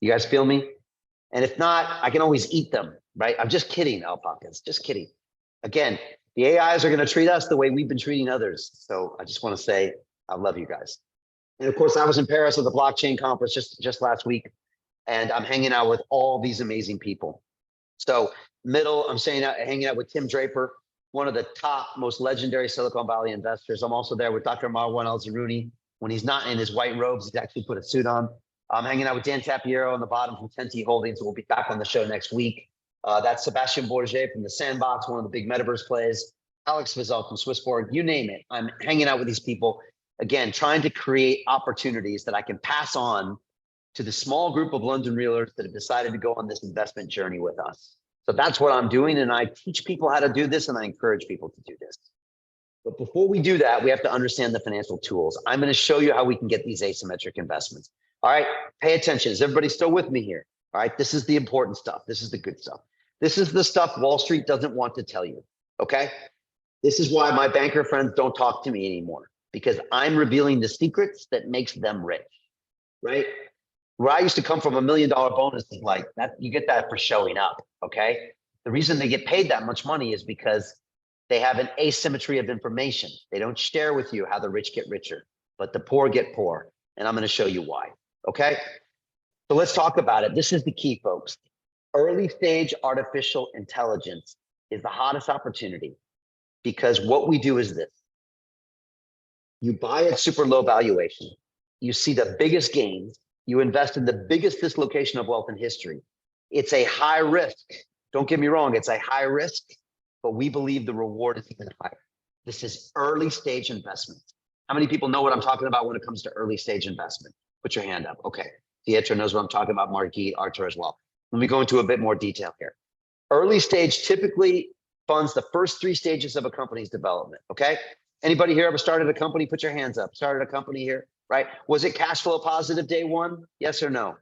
You guys feel me? And if not, I can always eat them, right? I'm just kidding, alpacas, just kidding. Again, the AIs are going to treat us the way we've been treating others. So I just want to say, I love you guys. And of course, I was in Paris at the blockchain conference just last week, and I'm hanging out with all these amazing people. So middle, I'm hanging out with Tim Draper, one of the top, most legendary Silicon Valley investors. I'm also there with Dr. Marwan El-Zaruni. When he's not in his white robes, he's actually put a suit on. I'm hanging out with Dan Tapiero on the bottom from 10T Holdings. We'll be back on the show next week. That's Sebastian Bourget from the Sandbox, one of the big Metaverse plays. Alex Vizel from Swissborg, you name it. I'm hanging out with these people, again, trying to create opportunities that I can pass on to the small group of London realers that have decided to go on this investment journey with us. So that's what I'm doing. And I teach people how to do this, and I encourage people to do this. But before we do that, we have to understand the financial tools. I'm going to show you how we can get these asymmetric investments. All right, pay attention. Is everybody still with me here? All right, this is the important stuff. This is the good stuff. This is the stuff Wall Street doesn't want to tell you, okay? This is why my banker friends don't talk to me anymore, because I'm revealing the secrets that makes them rich, right? Where I used to come from, $1 million bonus is like that. You get that for showing up, okay? The reason they get paid that much money is because they have an asymmetry of information. They don't share with you how the rich get richer, but the poor get poor. And I'm going to show you why, okay? So let's talk about it. This is the key, folks. Early stage artificial intelligence is the hottest opportunity, because what we do is this. You buy at super low valuation. You see the biggest gains. You invest in the biggest dislocation of wealth in history. It's a high risk. Don't get me wrong, it's a high risk, but we believe the reward is even higher. This is early stage investment. How many people know what I'm talking about when it comes to early stage investment? Put your hand up. Okay. Pietro knows what I'm talking about. Margit, Arthur as well. Let me go into a bit more detail here. Early stage typically funds the first 3 stages of a company's development. Okay. Anybody here ever started a company? Put your hands up. Started a company here, right? Was it cash flow positive day one? Yes or no?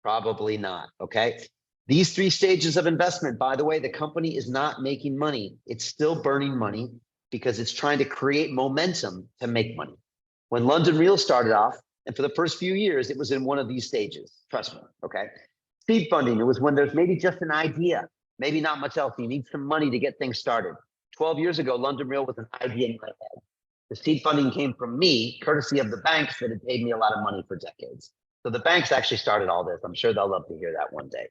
Probably not. Okay. These 3 stages of investment, by the way, the company is not making money. It's still burning money because it's trying to create momentum to make money. When London Real started off, and for the first few years, it was in one of these stages. Trust me. Okay. Seed funding, it was when there's maybe just an idea, maybe not much else. You need some money to get things started. 12 years ago, London Real was an idea in my head. The seed funding came from me, courtesy of the banks that had paid me a lot of money for decades. So the banks actually started all this. I'm sure they'll love to hear that one day.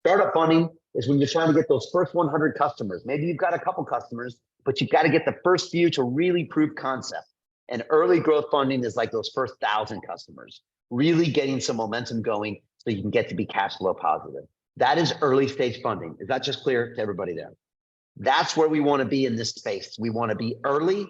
Startup funding is when you're trying to get those first 100 customers. Maybe you've got a couple customers, but you've got to get the first few to really prove concept. And early growth funding is like those first 1,000 customers, really getting some momentum going so you can get to be cash flow positive. That is early stage funding. Is that just clear to everybody there? That's where we want to be in this space. We want to be early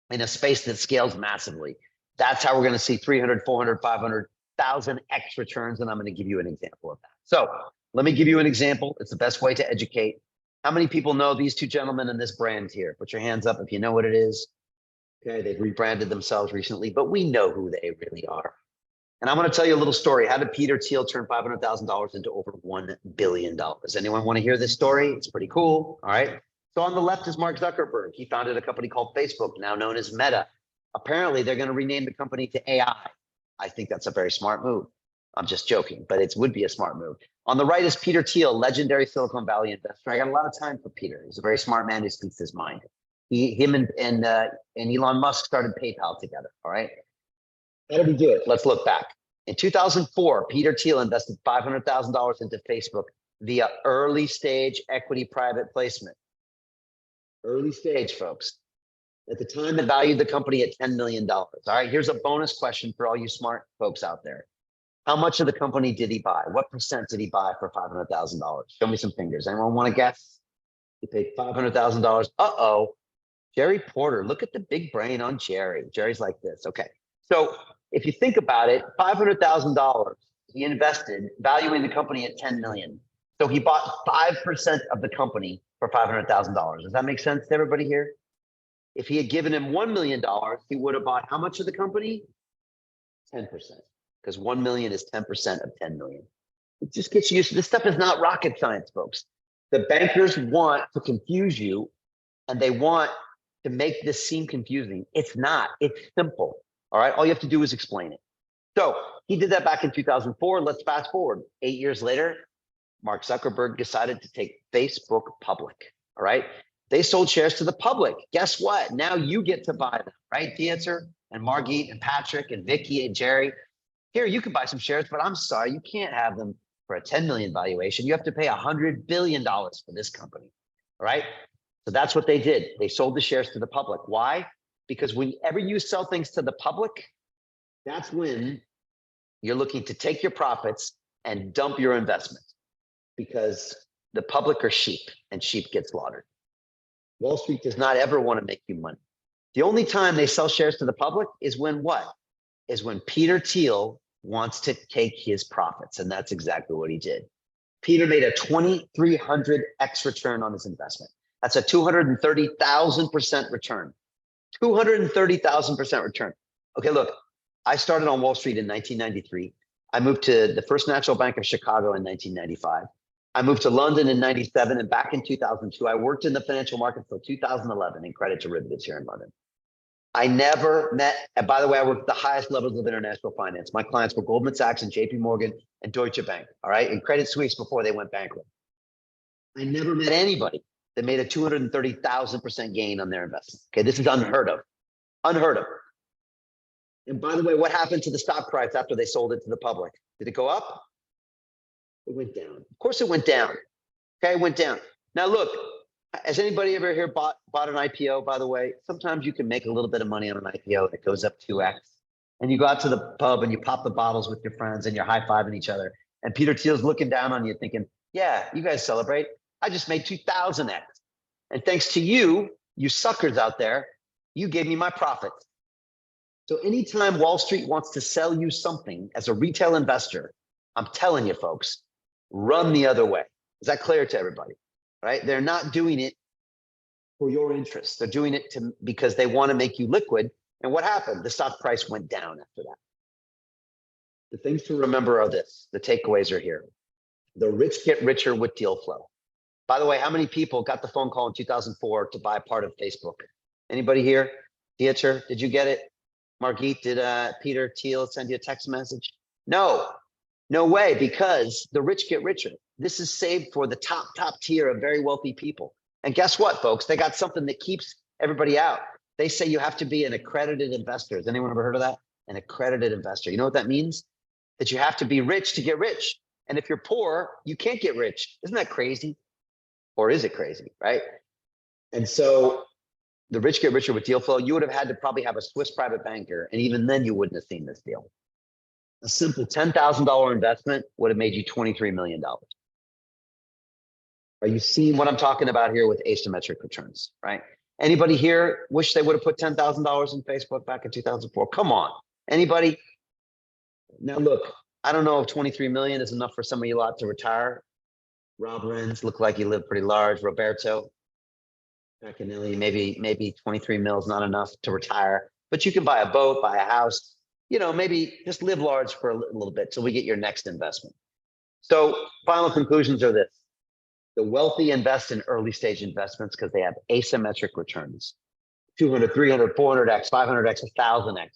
in a space that scales massively. That's how we're going to see 300, 400, 500,000 X returns. And I'm going to give you an example of that. So let me give you an example. It's the best way to educate. How many people know these 2 gentlemen in this brand here? Put your hands up if you know what it is. Okay, they've rebranded themselves recently, but we know who they really are. And I'm going to tell you a little story. How did Peter Thiel turn $500,000 into over $1 billion? Anyone want to hear this story? It's pretty cool. All right. So on the left is Mark Zuckerberg. He founded a company called Facebook, now known as Meta. Apparently, they're going to rename the company to AI. I think that's a very smart move. I'm just joking, but it would be a smart move. On the right is Peter Thiel, legendary Silicon Valley investor. I got a lot of time for Peter. He's a very smart man who speaks his mind. Him and Elon Musk started PayPal together. All right. How did he do it? Let's look back. In 2004, Peter Thiel invested $500,000 into Facebook via early stage equity private placement. Early stage, folks. At the time, it valued the company at $10 million. All right, here's a bonus question for all you smart folks out there. How much of the company did he buy? What percent did he buy for $500,000? Show me some fingers. Anyone want to guess? He paid $500,000. Uh-oh. Jerry Porter, look at the big brain on Jerry. Jerry's like this. Okay. So if you think about it, $500,000 he invested, valuing the company at 10 million. So he bought 5% of the company for $500,000. Does that make sense to everybody here? If he had given him $1 million, he would have bought how much of the company? 10%, because 1 million is 10% of 10 million. It just gets you used to this stuff is not rocket science, folks. The bankers want to confuse you, and they want to make this seem confusing. It's not. It's simple. All right. All you have to do is explain it. So he did that back in 2004. Let's fast forward. 8 years later, Mark Zuckerberg decided to take Facebook public. All right. They sold shares to the public. Guess what? Now you get to buy them, right? Pieter and Margit and Patrick and Vicky and Jerry. Here, you can buy some shares, but I'm sorry, you can't have them for a 10 million valuation. You have to pay $100 billion for this company. All right. So that's what they did. They sold the shares to the public. Why? Because whenever you sell things to the public, that's when you're looking to take your profits and dump your investment, because the public are sheep and sheep get slaughtered. Wall Street does not ever want to make you money. The only time they sell shares to the public is when what? Is when Peter Thiel wants to take his profits. And that's exactly what he did. Peter made a 2,300x return on his investment. That's a 230,000% return. 230,000% return. Okay, look, I started on Wall Street in 1993. I moved to the First National Bank of Chicago in 1995. I moved to London in 97, and back in 2002, I worked in the financial markets till 2011 in credit derivatives here in London. I never met, and by the way, I worked at the highest levels of international finance. My clients were Goldman Sachs and JP Morgan and Deutsche Bank, all right, and Credit Suisse before they went bankrupt. I never met anybody that made a 230,000% gain on their investment. Okay, this is unheard of, unheard of. And by the way, what happened to the stock price after they sold it to the public? Did it go up? It went down. Of course it went down. Okay, it went down. Now look, has anybody ever here bought an IPO, by the way? Sometimes you can make a little bit of money on an IPO that goes up 2x. And you go out to the pub and you pop the bottles with your friends and you're high-fiving each other. And Peter Thiel's looking down on you thinking, yeah, you guys celebrate. I just made 2,000x. And thanks to you, you suckers out there, you gave me my profits. So anytime Wall Street wants to sell you something as a retail investor, I'm telling you folks, run the other way. Is that clear to everybody? Right? They're not doing it for your interest. They're doing it because they want to make you liquid. And what happened? The stock price went down after that. The things to remember are this. The takeaways are here. The rich get richer with deal flow. By the way, how many people got the phone call in 2004 to buy part of Facebook? Anybody here? Dieter, did you get it? Margit, did Peter Thiel send you a text message? No, no way, because the rich get richer. This is saved for the top tier of very wealthy people. And guess what, folks? They got something that keeps everybody out. They say you have to be an accredited investor. Has anyone ever heard of that? An accredited investor. You know what that means? That you have to be rich to get rich. And if you're poor, you can't get rich. Isn't that crazy? Or is it crazy, right? And so the rich get richer with deal flow. You would have had to probably have a Swiss private banker, and even then you wouldn't have seen this deal. A simple $10,000 investment would have made you $23 million. Are you seeing what I'm talking about here with asymmetric returns, right? Anybody here wish they would have put $10,000 in Facebook back in 2004? Come on, anybody? Now look, I don't know if 23 million is enough for some of you lot to retire. Rob Renz looked like he lived pretty large. Roberto Pacanelli, maybe 23 mil is not enough to retire, but you can buy a boat, buy a house, you know, maybe just live large for a little bit till we get your next investment. So final conclusions are this. The wealthy invest in early stage investments because they have asymmetric returns, 200, 300, 400x, 500x, 1000x.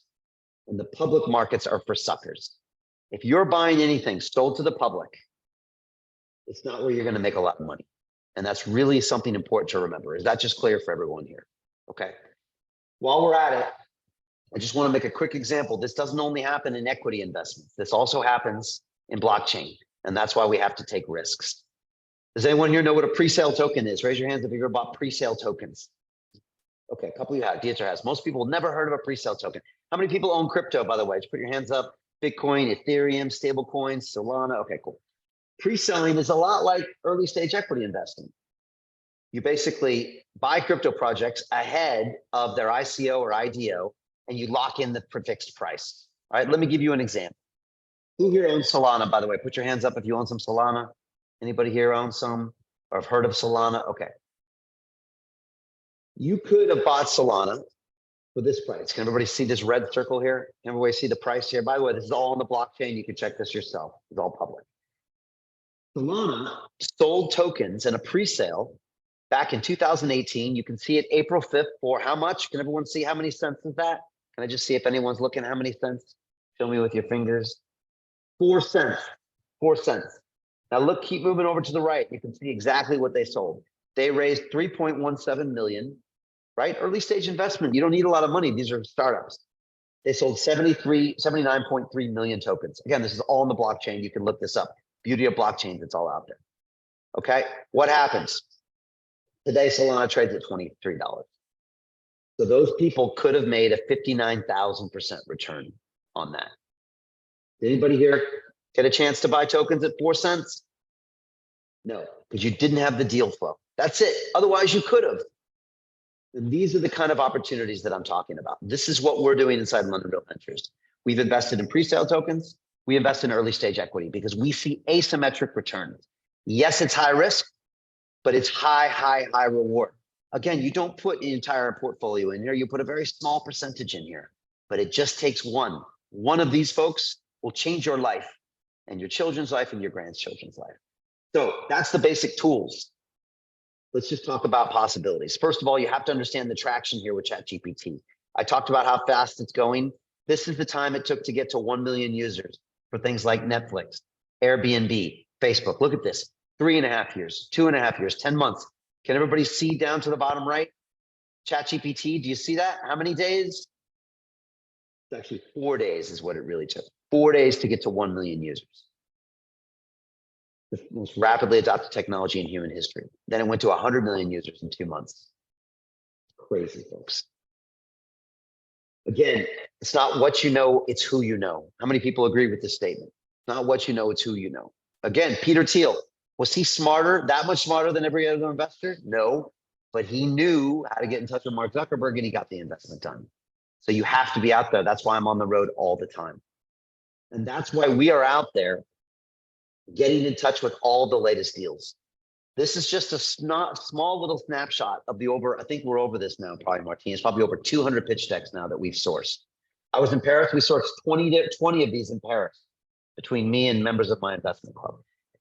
And the public markets are for suckers. If you're buying anything sold to the public, it's not where you're going to make a lot of money. And that's really something important to remember. Is that just clear for everyone here? Okay. While we're at it, I just want to make a quick example. This doesn't only happen in equity investments. This also happens in blockchain. And that's why we have to take risks. Does anyone here know what a pre-sale token is? Raise your hands if you've ever bought pre-sale tokens. Okay, a couple of you have. Dieter has. Most people have never heard of a pre-sale token. How many people own crypto, by the way? Just put your hands up. Bitcoin, Ethereum, stable coins, Solana. Okay, cool. Pre-selling is a lot like early stage equity investing. You basically buy crypto projects ahead of their ICO or IDO, and you lock in the fixed price. All right, let me give you an example. Who here owns Solana, by the way? Put your hands up if you own some Solana. Anybody here own some or have heard of Solana? Okay. You could have bought Solana for this price. Can everybody see this red circle here? Can everybody see the price here? By the way, this is all on the blockchain. You can check this yourself. It's all public. Solana sold tokens in a pre-sale back in 2018. You can see it April 5th for how much? Can everyone see how many cents is that? Can I just see if anyone's looking at how many cents? Show me with your fingers. 4 cents. 4 cents. Now look, keep moving over to the right. You can see exactly what they sold. They raised 3.17 million, right? Early stage investment. You don't need a lot of money. These are startups. They sold 79.3 million tokens. Again, this is all on the blockchain. You can look this up. Beauty of blockchains, it's all out there. Okay, what happens? Today, Solana trades at $23. So those people could have made a 59,000% return on that. Did anybody here get a chance to buy tokens at 4 cents? No, because you didn't have the deal flow. That's it. Otherwise, you could have. And these are the kind of opportunities that I'm talking about. This is what we're doing inside London Real Ventures. We've invested in pre-sale tokens. We invest in early stage equity because we see asymmetric returns. Yes, it's high risk, but it's high reward. Again, you don't put an entire portfolio in here. You put a very small percentage in here, but it just takes one. One of these folks will change your life and your children's life and your grandchildren's life. So that's the basic tools. Let's just talk about possibilities. First of all, you have to understand the traction here with ChatGPT. I talked about how fast it's going. This is the time it took to get to 1 million users for things like Netflix, Airbnb, Facebook. Look at this, 3.5 years, 2.5 years, 10 months. Can everybody see down to the bottom right? ChatGPT, do you see that? How many days? It's actually 4 days is what it really took. 4 days to get to 1 million users. The most rapidly adopted technology in human history. Then it went to 100 million users in 2 months. Crazy, folks. Again, it's not what you know, it's who you know. How many people agree with this statement? It's not what you know, it's who you know. Again, Peter Thiel, was he smarter, that much smarter than every other investor? No, but he knew how to get in touch with Mark Zuckerberg and he got the investment done. So you have to be out there. That's why I'm on the road all the time. And that's why we are out there getting in touch with all the latest deals. This is just a small little snapshot of the I think we're over this now, probably, Martin. It's probably over 200 pitch decks now that we've sourced. I was in Paris. We sourced 20 of these in Paris between me and members of my investment club.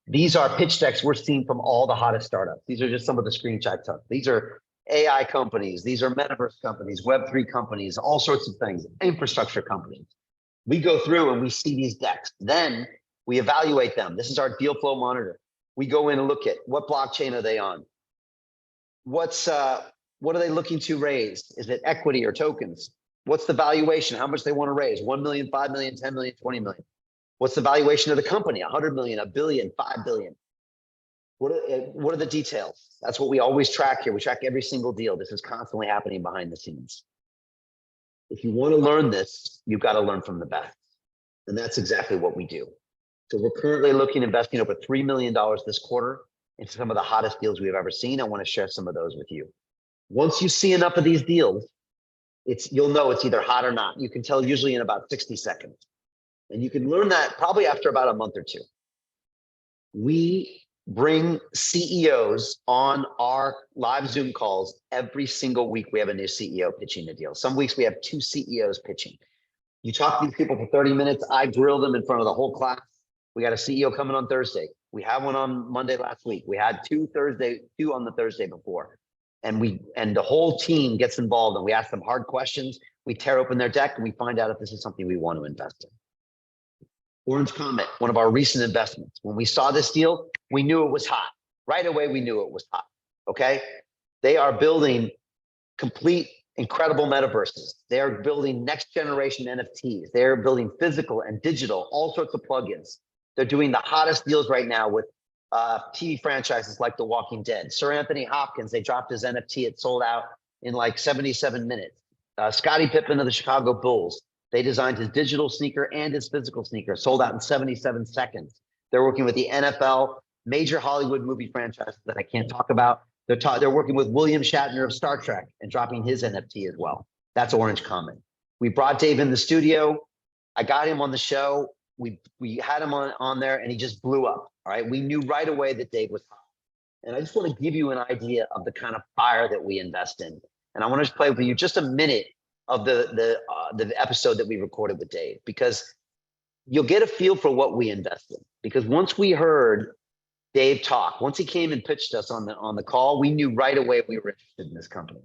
These are pitch decks we're seeing from all the hottest startups. These are just some of the screenshots I took. These are AI companies. These are Metaverse companies, Web3 companies, all sorts of things, infrastructure companies. We go through and we see these decks. Then we evaluate them. This is our deal flow monitor. We go in and look at what blockchain are they on? What are they looking to raise? Is it equity or tokens? What's the valuation? How much they want to raise? 1 million, 5 million, 10 million, 20 million. What's the valuation of the company? 100 million, a billion, 5 billion. What are the details? That's what we always track here. We track every single deal. This is constantly happening behind the scenes. If you want to learn this, you've got to learn from the best. And that's exactly what we do. So we're currently investing over $3 million this quarter into some of the hottest deals we've ever seen. I want to share some of those with you. Once you see enough of these deals, you'll know it's either hot or not. You can tell usually in about 60 seconds. And you can learn that probably after about a month or two. We bring CEOs on our live Zoom calls every single week. We have a new CEO pitching the deal. Some weeks we have 2 CEOs pitching. You talk to these people for 30 minutes. I grill them in front of the whole class. We got a CEO coming on Thursday. We had one on Monday last week. We had 2 on the Thursday before. And the whole team gets involved and we ask them hard questions. We tear open their deck and we find out if this is something we want to invest in. Orange Comet, one of our recent investments. When we saw this deal, we knew it was hot. Right away, we knew it was hot, okay? They are building complete, incredible metaverses. They are building next generation NFTs. They are building physical and digital, all sorts of plugins. They're doing the hottest deals right now with TV franchises like The Walking Dead. Sir Anthony Hopkins, they dropped his NFT. It sold out in like 77 minutes. Scottie Pippen of the Chicago Bulls. They designed his digital sneaker and his physical sneaker, sold out in 77 seconds. They're working with the NFL, major Hollywood movie franchises that I can't talk about. They're working with William Shatner of Star Trek and dropping his NFT as well. That's Orange Comet. We brought Dave in the studio. I got him on the show. We had him on there and he just blew up. All right. We knew right away that Dave was hot. And I just want to give you an idea of the kind of fire that we invest in. And I want to just play with you just a minute of the episode that we recorded with Dave, because you'll get a feel for what we invest in. Because once we heard Dave talk, once he came and pitched us on the call, we knew right away we were interested in this company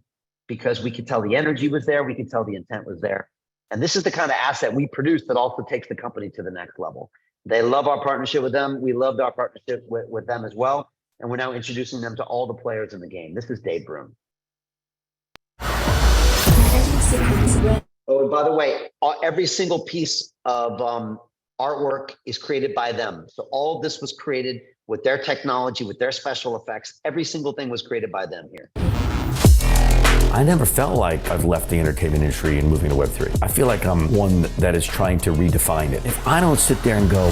because we could tell the energy was there. We could tell the intent was there. And this is the kind of asset we produce that also takes the company to the next level. They love our partnership with them. We loved our partnership with them as well. And we're now introducing them to all the players in the game. This is Dave Broom. Oh, and by the way, every single piece of artwork is created by them. So all of this was created with their technology, with their special effects. Every single thing was created by them here. I never felt like I've left the entertainment industry and moving to Web3. I feel like I'm one that is trying to redefine it. If I don't sit there and go,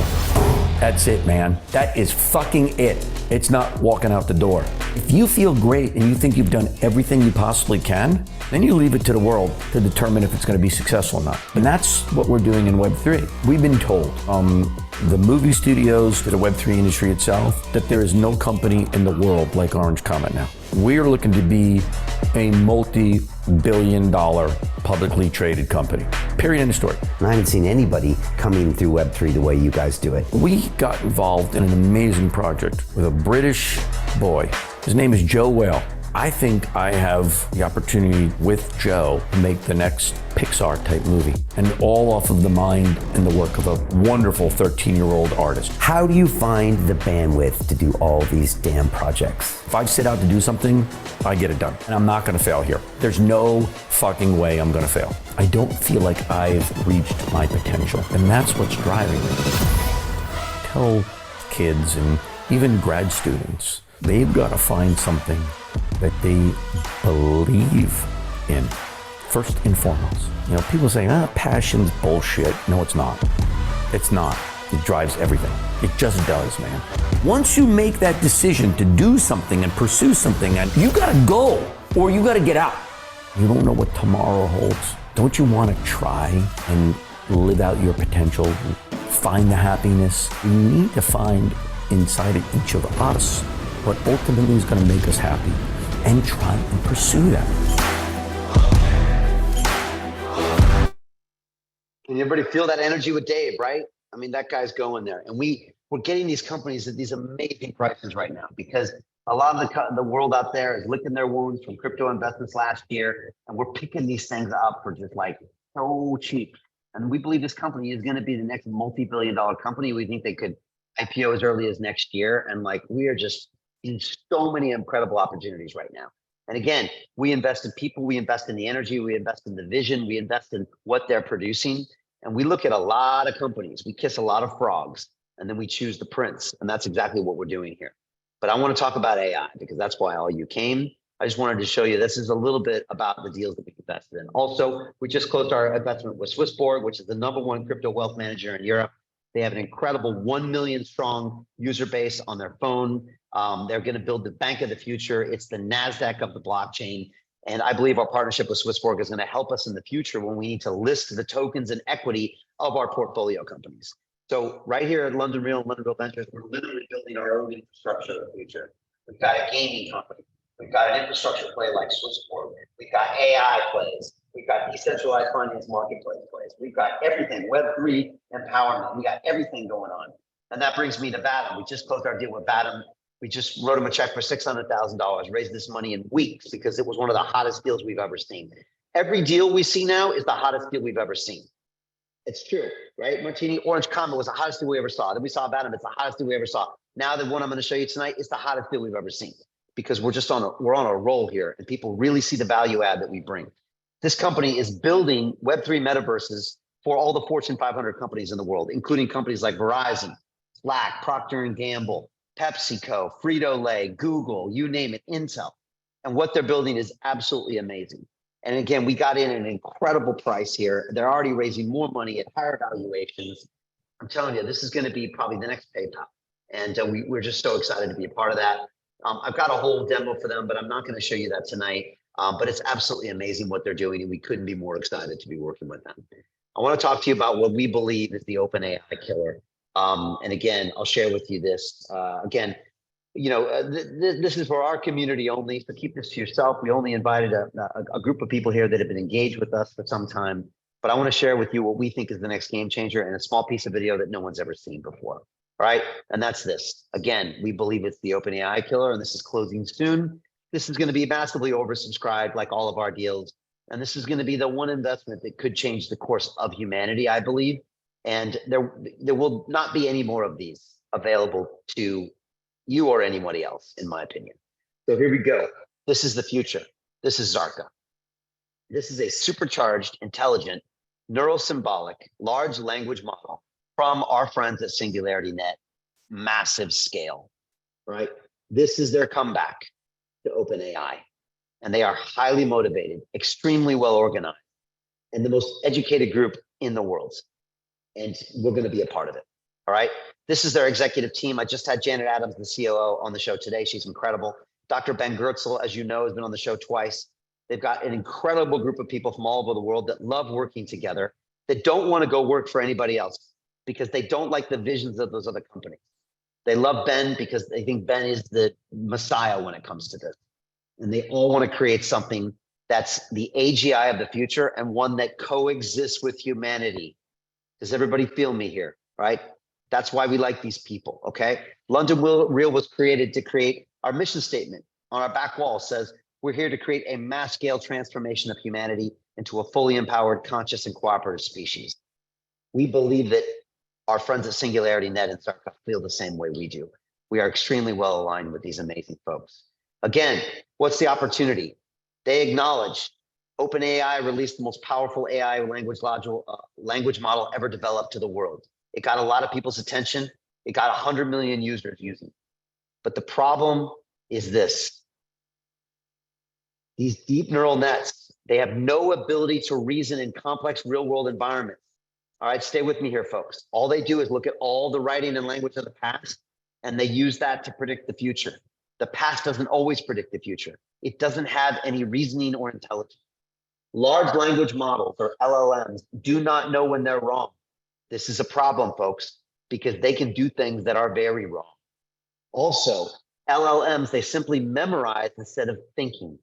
that's it, man, that is fucking it. It's not walking out the door. If you feel great and you think you've done everything you possibly can, then you leave it to the world to determine if it's going to be successful or not. And that's what we're doing in Web3. We've been told, the movie studios to the Web3 industry itself, that there is no company in the world like Orange Comet now. We're looking to be a multi-billion-dollar publicly traded company. Period, end of story. And I haven't seen anybody coming through Web3 the way you guys do it. We got involved in an amazing project with a British boy. His name is Joe Whale. I think I have the opportunity with Joe to make the next Pixar type movie, and all off of the mind and the work of a wonderful 13-year-old artist. How do you find the bandwidth to do all these damn projects? If I set out to do something, I get it done. And I'm not gonna fail here. There's no fucking way I'm gonna fail. I don't feel like I've reached my potential, and that's what's driving me. Tell kids and even grad students, they've gotta find something that they believe in, first and foremost. You know, people say, passion's bullshit. No, it's not. It's not. It drives everything. It just does, man. Once you make that decision to do something and pursue something, and you gotta go, or you gotta get out. You don't know what tomorrow holds. Don't you wanna try and live out your potential, find the happiness? We need to find inside of each of us what ultimately is gonna make us happy, and try and pursue that. Can everybody feel that energy with Dave, right? I mean, that guy's going there. And we're getting these companies at these amazing prices right now because a lot of the world out there is licking their wounds from crypto investments last year. And we're picking these things up for just like so cheap. And we believe this company is going to be the next multi-billion-dollar company. We think they could IPO as early as next year. And like, we are just in so many incredible opportunities right now. And again, we invest in people, we invest in the energy, we invest in the vision, we invest in what they're producing. And we look at a lot of companies, we kiss a lot of frogs, and then we choose the prince. And that's exactly what we're doing here. But I want to talk about AI because that's why all you came. I just wanted to show you, this is a little bit about the deals that we invested in. Also, we just closed our investment with Swissborg, which is the #1 crypto wealth manager in Europe. They have an incredible 1 million strong user base on their phone. They're going to build the bank of the future. It's the NASDAQ of the blockchain. And I believe our partnership with Swissborg is going to help us in the future when we need to list the tokens and equity of our portfolio companies. So right here at London Real and London Real Ventures, we're literally building our own infrastructure of the future. We've got a gaming company. We've got an infrastructure play like Swissborg. We've got AI plays. We've got decentralized finance marketplace plays. We've got everything, Web3 empowerment. We got everything going on. And that brings me to Batum. We just closed our deal with Batum. We just wrote him a check for $600,000, raised this money in weeks because it was one of the hottest deals we've ever seen. Every deal we see now is the hottest deal we've ever seen. It's true, right? Martini Orange Comet was the hottest deal we ever saw. Then we saw Batum, it's the hottest deal we ever saw. Now the one I'm going to show you tonight is the hottest deal we've ever seen because we're on a roll here and people really see the value add that we bring. This company is building Web3 metaverses for all the Fortune 500 companies in the world, including companies like Verizon, Slack, Procter & Gamble, PepsiCo, Frito-Lay, Google, you name it, Intel. And what they're building is absolutely amazing. And again, we got in an incredible price here. They're already raising more money at higher valuations. I'm telling you, this is going to be probably the next PayPal. And we're just so excited to be a part of that. I've got a whole demo for them, but I'm not going to show you that tonight. But it's absolutely amazing what they're doing, and we couldn't be more excited to be working with them. I want to talk to you about what we believe is the open AI killer. And again, I'll share with you this. Again, you know, this is for our community only, so keep this to yourself. We only invited a group of people here that have been engaged with us for some time. But I want to share with you what we think is the next game changer and a small piece of video that no one's ever seen before. All right, and that's this. Again, we believe it's the open AI killer, and this is closing soon. This is going to be massively oversubscribed like all of our deals. And this is going to be the one investment that could change the course of humanity, I believe. And there will not be any more of these available to you or anybody else, in my opinion. So here we go. This is the future. This is Zarka. This is a supercharged, intelligent, neurosymbolic, large language model from our friends at SingularityNet, massive scale, right? This is their comeback to OpenAI. And they are highly motivated, extremely well organized, and the most educated group in the world. And we're going to be a part of it. All right. This is their executive team. I just had Janet Adams, the COO, on the show today. She's incredible. Dr. Ben Goertzel, as you know, has been on the show twice. They've got an incredible group of people from all over the world that love working together, that don't want to go work for anybody else because they don't like the visions of those other companies. They love Ben because they think Ben is the Messiah when it comes to this. And they all want to create something that's the AGI of the future and one that coexists with humanity. Does everybody feel me here, right? That's why we like these people, okay? London Real was created to create our mission statement on our back wall says, we're here to create a mass scale transformation of humanity into a fully empowered, conscious and cooperative species. We believe that our friends at SingularityNet and Startup feel the same way we do. We are extremely well aligned with these amazing folks. Again, what's the opportunity? They acknowledge OpenAI released the most powerful AI language model ever developed to the world. It got a lot of people's attention. It got 100 million users using it. But the problem is this. These deep neural nets, they have no ability to reason in complex real-world environments. All right, stay with me here, folks. All they do is look at all the writing and language of the past, and they use that to predict the future. The past doesn't always predict the future. It doesn't have any reasoning or intelligence. Large language models, or LLMs, do not know when they're wrong. This is a problem, folks, because they can do things that are very wrong. Also, LLMs, they simply memorize instead of thinking.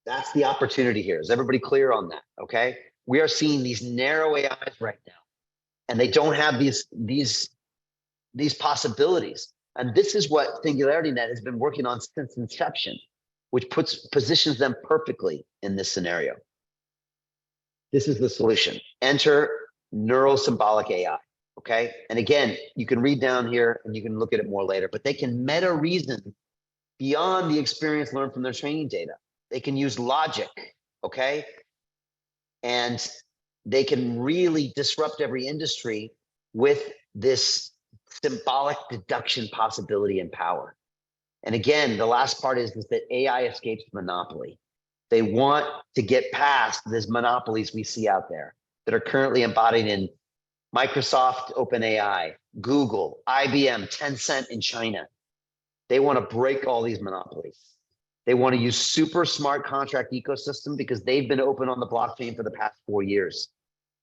That's the opportunity here. Is everybody clear on that? Okay. We are seeing these narrow AIs right now, and they don't have these possibilities. And this is what SingularityNet has been working on since inception, which positions them perfectly in this scenario. This is the solution. Enter neural symbolic AI. Okay. And again, you can read down here and you can look at it more later, but they can meta reason beyond the experience learned from their training data. They can use logic. Okay. And they can really disrupt every industry with this symbolic deduction possibility and power. And again, the last part is that AI escapes monopoly. They want to get past these monopolies we see out there that are currently embodied in Microsoft, OpenAI, Google, IBM, Tencent in China. They want to break all these monopolies. They want to use super smart contract ecosystem because they've been open on the blockchain for the past 4 years.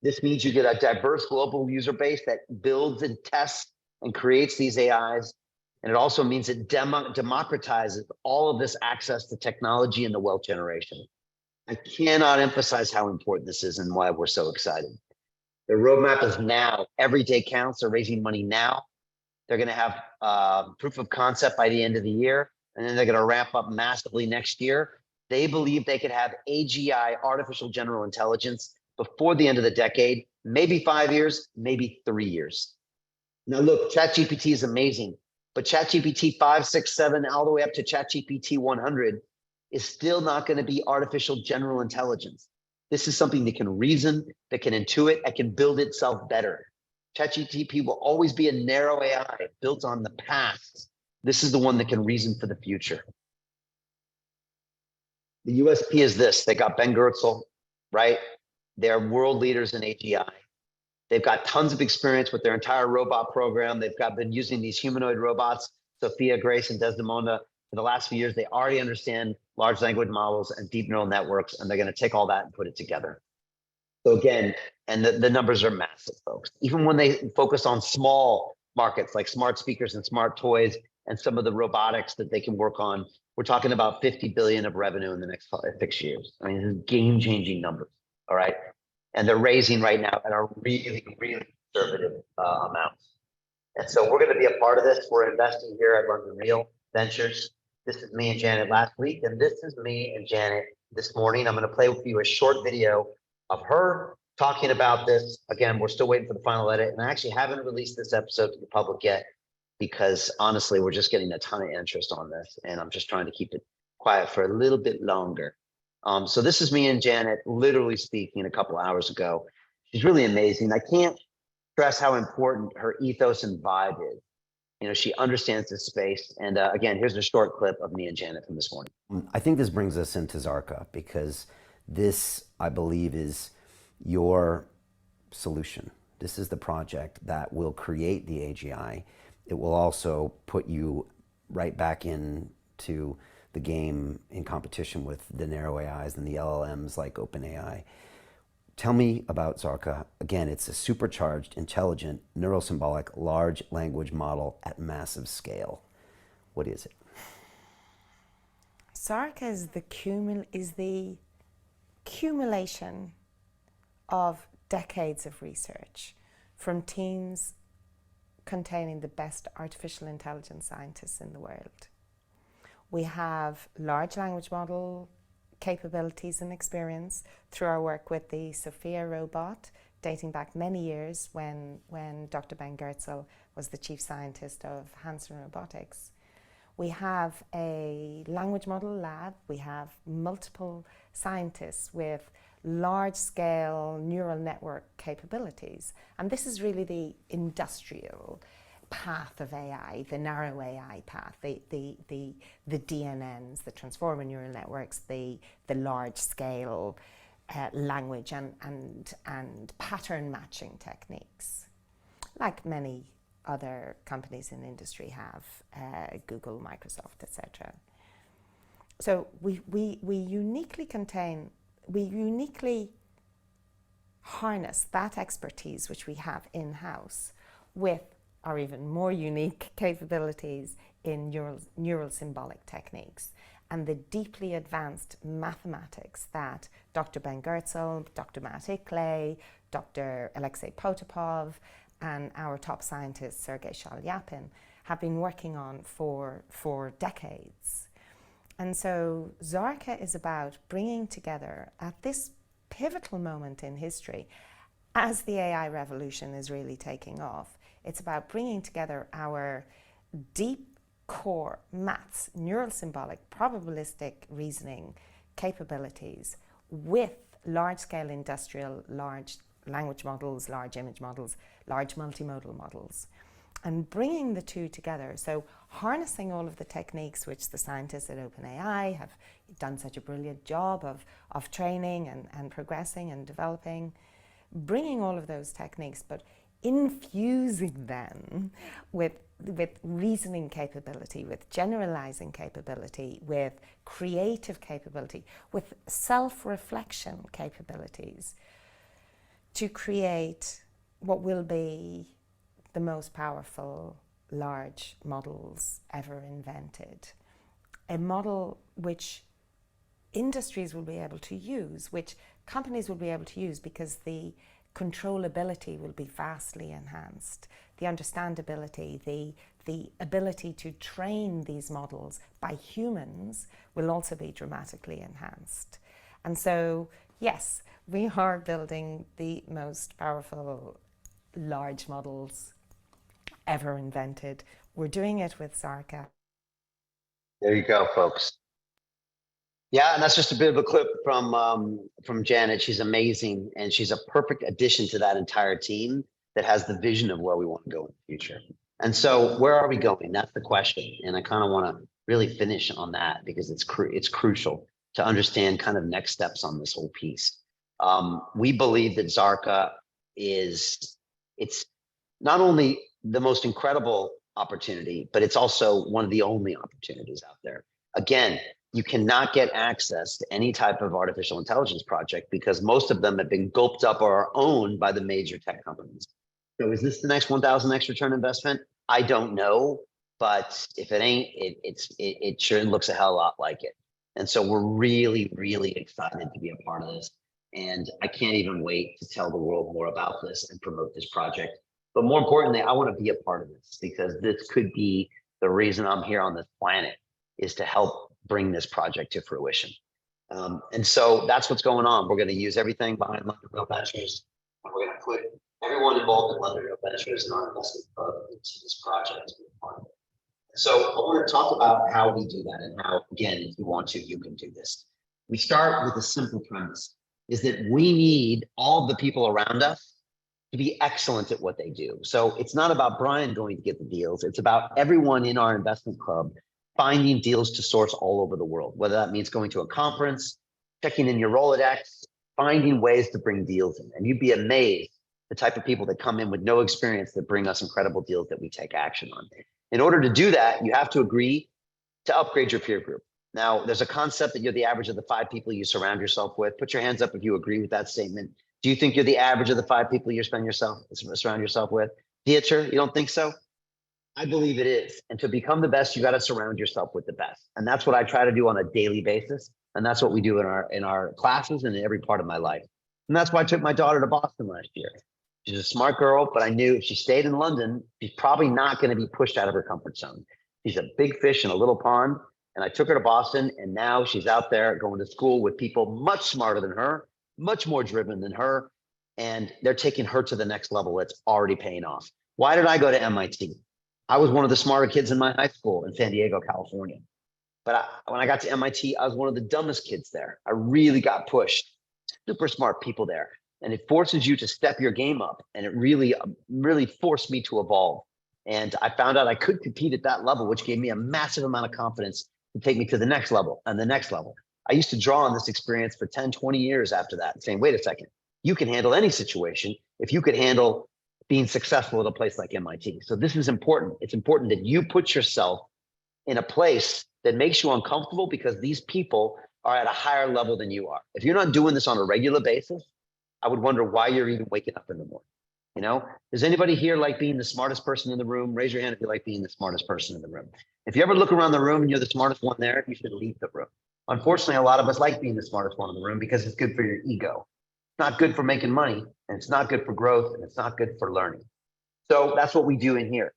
This means you get a diverse global user base that builds and tests and creates these AIs. And it also means it democratizes all of this access to technology and the wealth generation. I cannot emphasize how important this is and why we're so excited. The roadmap is now. Every day counts. They're raising money now. They're going to have proof of concept by the end of the year, and then they're going to ramp up massively next year. They believe they could have AGI, artificial general intelligence, before the end of the decade, maybe 5 years, maybe 3 years. Now look, ChatGPT is amazing, but ChatGPT 5, 6, 7, all the way up to ChatGPT 100 is still not going to be artificial general intelligence. This is something that can reason, that can intuit, and can build itself better. ChatGPT will always be a narrow AI built on the past. This is the one that can reason for the future. The USP is this. They got Ben Goertzel, right? They're world leaders in AGI. They've got tons of experience with their entire robot program. They've been using these humanoid robots, Sophia, Grace, and Desdemona, for the last few years. They already understand large language models and deep neural networks, and they're going to take all that and put it together. So again, and the numbers are massive, folks. Even when they focus on small markets like smart speakers and smart toys and some of the robotics that they can work on, we're talking about 50 billion of revenue in the next 6 years. I mean, this is game-changing numbers, all right? And they're raising right now at a really, really conservative amounts. And so we're going to be a part of this. We're investing here at London Real Ventures. This is me and Janet last week, and this is me and Janet this morning. I'm going to play with you a short video of her talking about this. Again, we're still waiting for the final edit, and I actually haven't released this episode to the public yet because honestly, we're just getting a ton of interest on this, and I'm just trying to keep it quiet for a little bit longer. So this is me and Janet literally speaking a couple hours ago. She's really amazing. I can't stress how important her ethos and vibe is. You know, she understands this space. And again, here's a short clip of me and Janet from this morning. I think this brings us into Zarka because this, I believe, is your solution. This is the project that will create the AGI. It will also put you right back into the game in competition with the narrow AIs and the LLMs like OpenAI. Tell me about Zarka. Again, it's a supercharged, intelligent, neurosymbolic, large language model at massive scale. What is it? Zarka is the accumulation of decades of research from teams containing the best artificial intelligence scientists in the world. We have large language model capabilities and experience through our work with the Sophia robot, dating back many years when Dr. Ben Goertzel was the chief scientist of Hanson Robotics. We have a language model lab. We have multiple scientists with large-scale neural network capabilities. And this is really the industrial path of AI, the narrow AI path, the DNNs, the transformer neural networks, the large-scale language and pattern matching techniques, like many other companies in the industry have, Google, Microsoft, etc. So we uniquely harness that expertise which we have in-house with our even more unique capabilities in neural symbolic techniques and the deeply advanced mathematics that Dr. Ben Goertzel, Dr. Matt Ickley, Dr. Alexei Potapov, and our top scientist, Sergei Shalyapin, have been working on for decades. And so Zarka is about bringing together, at this pivotal moment in history, as the AI revolution is really taking off, it's about bringing together our deep core maths, neural symbolic, probabilistic reasoning capabilities with large-scale industrial, large language models, large image models, large multimodal models, and bringing the two together. So harnessing all of the techniques which the scientists at OpenAI have done such a brilliant job of training and progressing and developing, bringing all of those techniques, but infusing them with reasoning capability, with generalizing capability, with creative capability, with self-reflection capabilities to create what will be the most powerful large models ever invented. A model which industries will be able to use, which companies will be able to use, because the controllability will be vastly enhanced. The understandability, the ability to train these models by humans will also be dramatically enhanced. And so, yes, we are building the most powerful large models ever invented. We're doing it with Zarka. There you go, folks. Yeah, and that's just a bit of a clip from Janet. She's amazing, and she's a perfect addition to that entire team that has the vision of where we want to go in the future. And so, where are we going? That's the question. And I kind of want to really finish on that because it's crucial to understand kind of next steps on this whole piece. We believe that Zarka it's not only the most incredible opportunity, but it's also one of the only opportunities out there. Again, you cannot get access to any type of artificial intelligence project because most of them have been gulped up or are owned by the major tech companies. So is this the next 1,000x return investment? I don't know, but if it ain't, it sure looks a hell of a lot like it. And so we're really, really excited to be a part of this. And I can't even wait to tell the world more about this and promote this project. But more importantly, I want to be a part of this because this could be the reason I'm here on this planet, is to help bring this project to fruition. And so that's what's going on. We're going to use everything behind London Real Ventures, and we're going to put everyone involved in London Real Ventures and our investment into this project. So I want to talk about how we do that and how, again, if you want to, you can do this. We start with a simple premise, is that we need all the people around us to be excellent at what they do. So it's not about Brian going to get the deals. It's about everyone in our investment club finding deals to source all over the world, whether that means going to a conference, checking in your Rolodex, finding ways to bring deals in. And you'd be amazed the type of people that come in with no experience that bring us incredible deals that we take action on. In order to do that, you have to agree to upgrade your peer group. Now, there's a concept that you're the average of the 5 people you surround yourself with. Put your hands up if you agree with that statement. Do you think you're the average of the 5 people you surround yourself with? Dieter, you don't think so? I believe it is. And to become the best, you got to surround yourself with the best. And that's what I try to do on a daily basis. And that's what we do in our classes and in every part of my life. And that's why I took my daughter to Boston last year. She's a smart girl, but I knew if she stayed in London, she's probably not going to be pushed out of her comfort zone. She's a big fish in a little pond. And I took her to Boston, and now she's out there going to school with people much smarter than her, much more driven than her. And they're taking her to the next level. It's already paying off. Why did I go to MIT? I was one of the smarter kids in my high school in San Diego, California. But when I got to MIT, I was one of the dumbest kids there. I really got pushed. Super smart people there. And it forces you to step your game up. And it really, really forced me to evolve. And I found out I could compete at that level, which gave me a massive amount of confidence to take me to the next level and the next level. I used to draw on this experience for 10, 20 years after that, saying, wait a second, you can handle any situation if you could handle being successful at a place like MIT. So this is important. It's important that you put yourself in a place that makes you uncomfortable because these people are at a higher level than you are. If you're not doing this on a regular basis, I would wonder why you're even waking up in the morning. You know, does anybody here like being the smartest person in the room? Raise your hand if you like being the smartest person in the room. If you ever look around the room and you're the smartest one there, you should leave the room. Unfortunately, a lot of us like being the smartest one in the room because it's good for your ego. It's not good for making money, and it's not good for growth, and it's not good for learning. So that's what we do in here.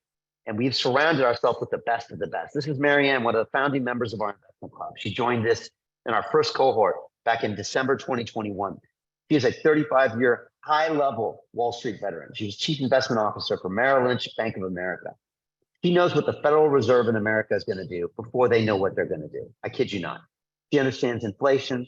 And we've surrounded ourselves with the best of the best. This is Marianne, one of the founding members of our investment club. She joined this in our first cohort back in December 2021. She is a 35-year high-level Wall Street veteran. She was chief investment officer for Merrill Lynch, Bank of America. She knows what the Federal Reserve in America is going to do before they know what they're going to do. I kid you not. She understands inflation,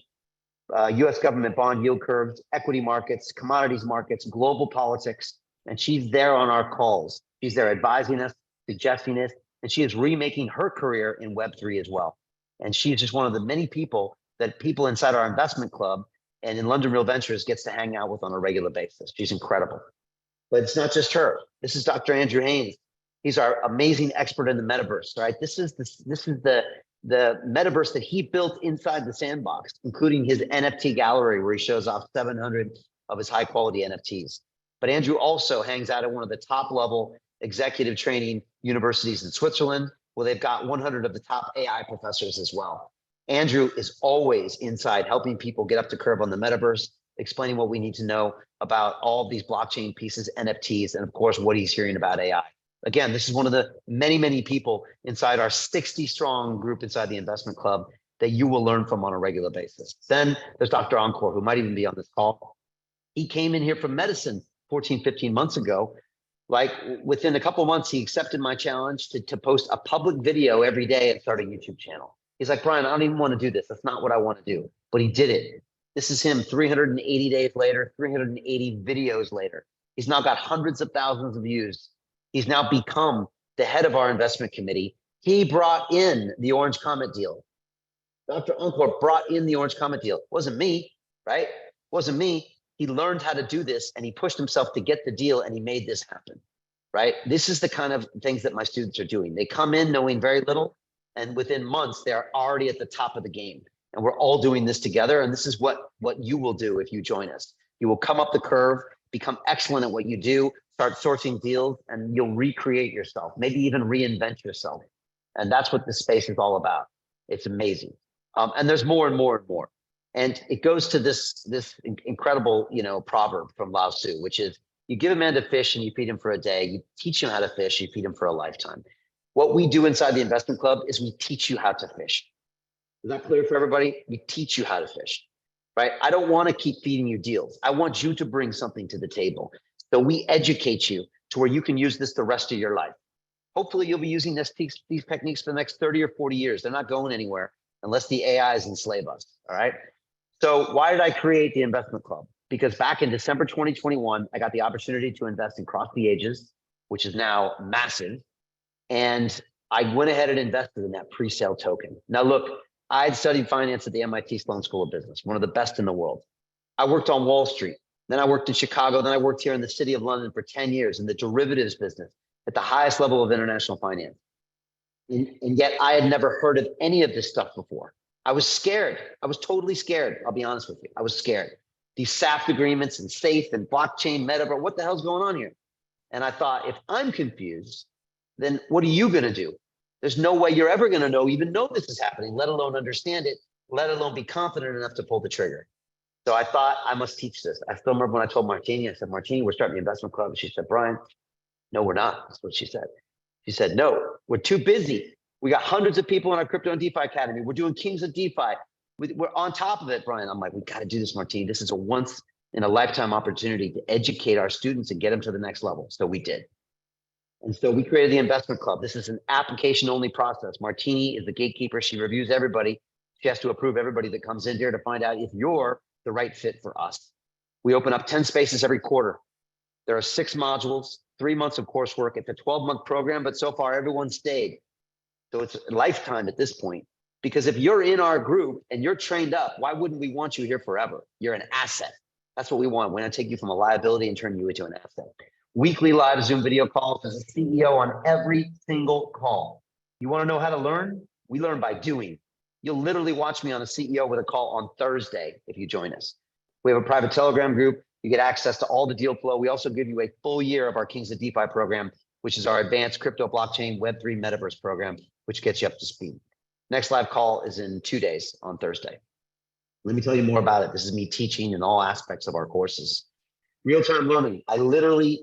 U.S. government bond yield curves, equity markets, commodities markets, global politics, and she's there on our calls. She's there advising us, suggesting us, and she is remaking her career in Web3 as well. And she's just one of the many people that people inside our investment club and in London Real Ventures gets to hang out with on a regular basis. She's incredible. But it's not just her. This is Dr. Andrew Haynes. He's our amazing expert in the metaverse, right? This is the metaverse that he built inside the sandbox, including his NFT gallery where he shows off 700 of his high quality NFTs. But Andrew also hangs out at one of the top level executive training universities in Switzerland, where they've got 100 of the top AI professors as well. Andrew is always inside helping people get up to curve on the metaverse, explaining what we need to know about all of these blockchain pieces, NFTs, and of course, what he's hearing about AI. Again, this is one of the many, many people inside our 60 strong group inside the investment club that you will learn from on a regular basis. Then there's Dr. Encore, who might even be on this call. He came in here from medicine 14, 15 months ago. Like within a couple of months, he accepted my challenge to post a public video every day and start a YouTube channel. He's like, Brian, I don't even want to do this. That's not what I want to do. But he did it. This is him 380 days later, 380 videos later. He's now got hundreds of thousands of views. He's now become the head of our investment committee. He brought in the Orange Comet deal. Dr. Encore brought in the Orange Comet deal. It wasn't me, right? It wasn't me. He learned how to do this and he pushed himself to get the deal and he made this happen, right? This is the kind of things that my students are doing. They come in knowing very little and within months, they're already at the top of the game. And we're all doing this together. And this is what you will do if you join us. You will come up the curve, become excellent at what you do, start sourcing deals, and you'll recreate yourself, maybe even reinvent yourself. And that's what this space is all about. It's amazing. And there's more and more and more. And it goes to this incredible, proverb from Lao Tzu, which is you give a man to fish and you feed him for a day. You teach him how to fish, you feed him for a lifetime. What we do inside the investment club is we teach you how to fish. Is that clear for everybody? We teach you how to fish, right? I don't want to keep feeding you deals. I want you to bring something to the table. So we educate you to where you can use this the rest of your life. Hopefully you'll be using these techniques for the next 30 or 40 years. They're not going anywhere unless the AIs enslave us, all right? So why did I create the investment club? because back in December 2021, I got the opportunity to invest in Cross the Ages, which is now massive. And I went ahead and invested in that pre-sale token. Now, look, I'd studied finance at the MIT Sloan School of Business, one of the best in the world. I worked on Wall Street. Then I worked in Chicago. Then I worked here in the city of London for 10 years in the derivatives business at the highest level of international finance. And yet I had never heard of any of this stuff before. I was scared. I was totally scared. I'll be honest with you. I was scared. These SAFT agreements and SAFE and blockchain, Metaverse, what the hell's going on here? And I thought, if I'm confused, then what are you going to do? There's no way you're ever going to even know this is happening, let alone understand it, let alone be confident enough to pull the trigger. So I thought I must teach this. I still remember when I told Martini, I said, Martini, we're starting the investment club. She said, Brian, no, we're not. That's what she said. She said, no, we're too busy. We got hundreds of people in our crypto and DeFi academy. We're doing Kings of DeFi. We're on top of it, Brian. I'm like, we got to do this, Martini. This is a once in a lifetime opportunity to educate our students and get them to the next level. So we did. And so we created the investment club. This is an application only process. Martini is the gatekeeper. She reviews everybody. She has to approve everybody that comes in here to find out if you're the right fit for us. We open up 10 spaces every quarter. There are 6 modules, 3 months of coursework. It's a 12-month program, but so far everyone stayed. So it's a lifetime at this point. Because if you're in our group and you're trained up, why wouldn't we want you here forever? You're an asset. That's what we want. We're going to take you from a liability and turn you into an asset. Weekly live Zoom video calls. There's a CEO on every single call. You want to know how to learn? We learn by doing. You'll literally watch me on a CEO with a call on Thursday if you join us. We have a private Telegram group. You get access to all the deal flow. We also give you a full year of our Kings of DeFi program, which is our advanced crypto, blockchain, Web3 Metaverse program, which gets you up to speed. Next live call is in 2 days on Thursday. Let me tell you more about it. This is me teaching in all aspects of our courses. Real-time learning. I literally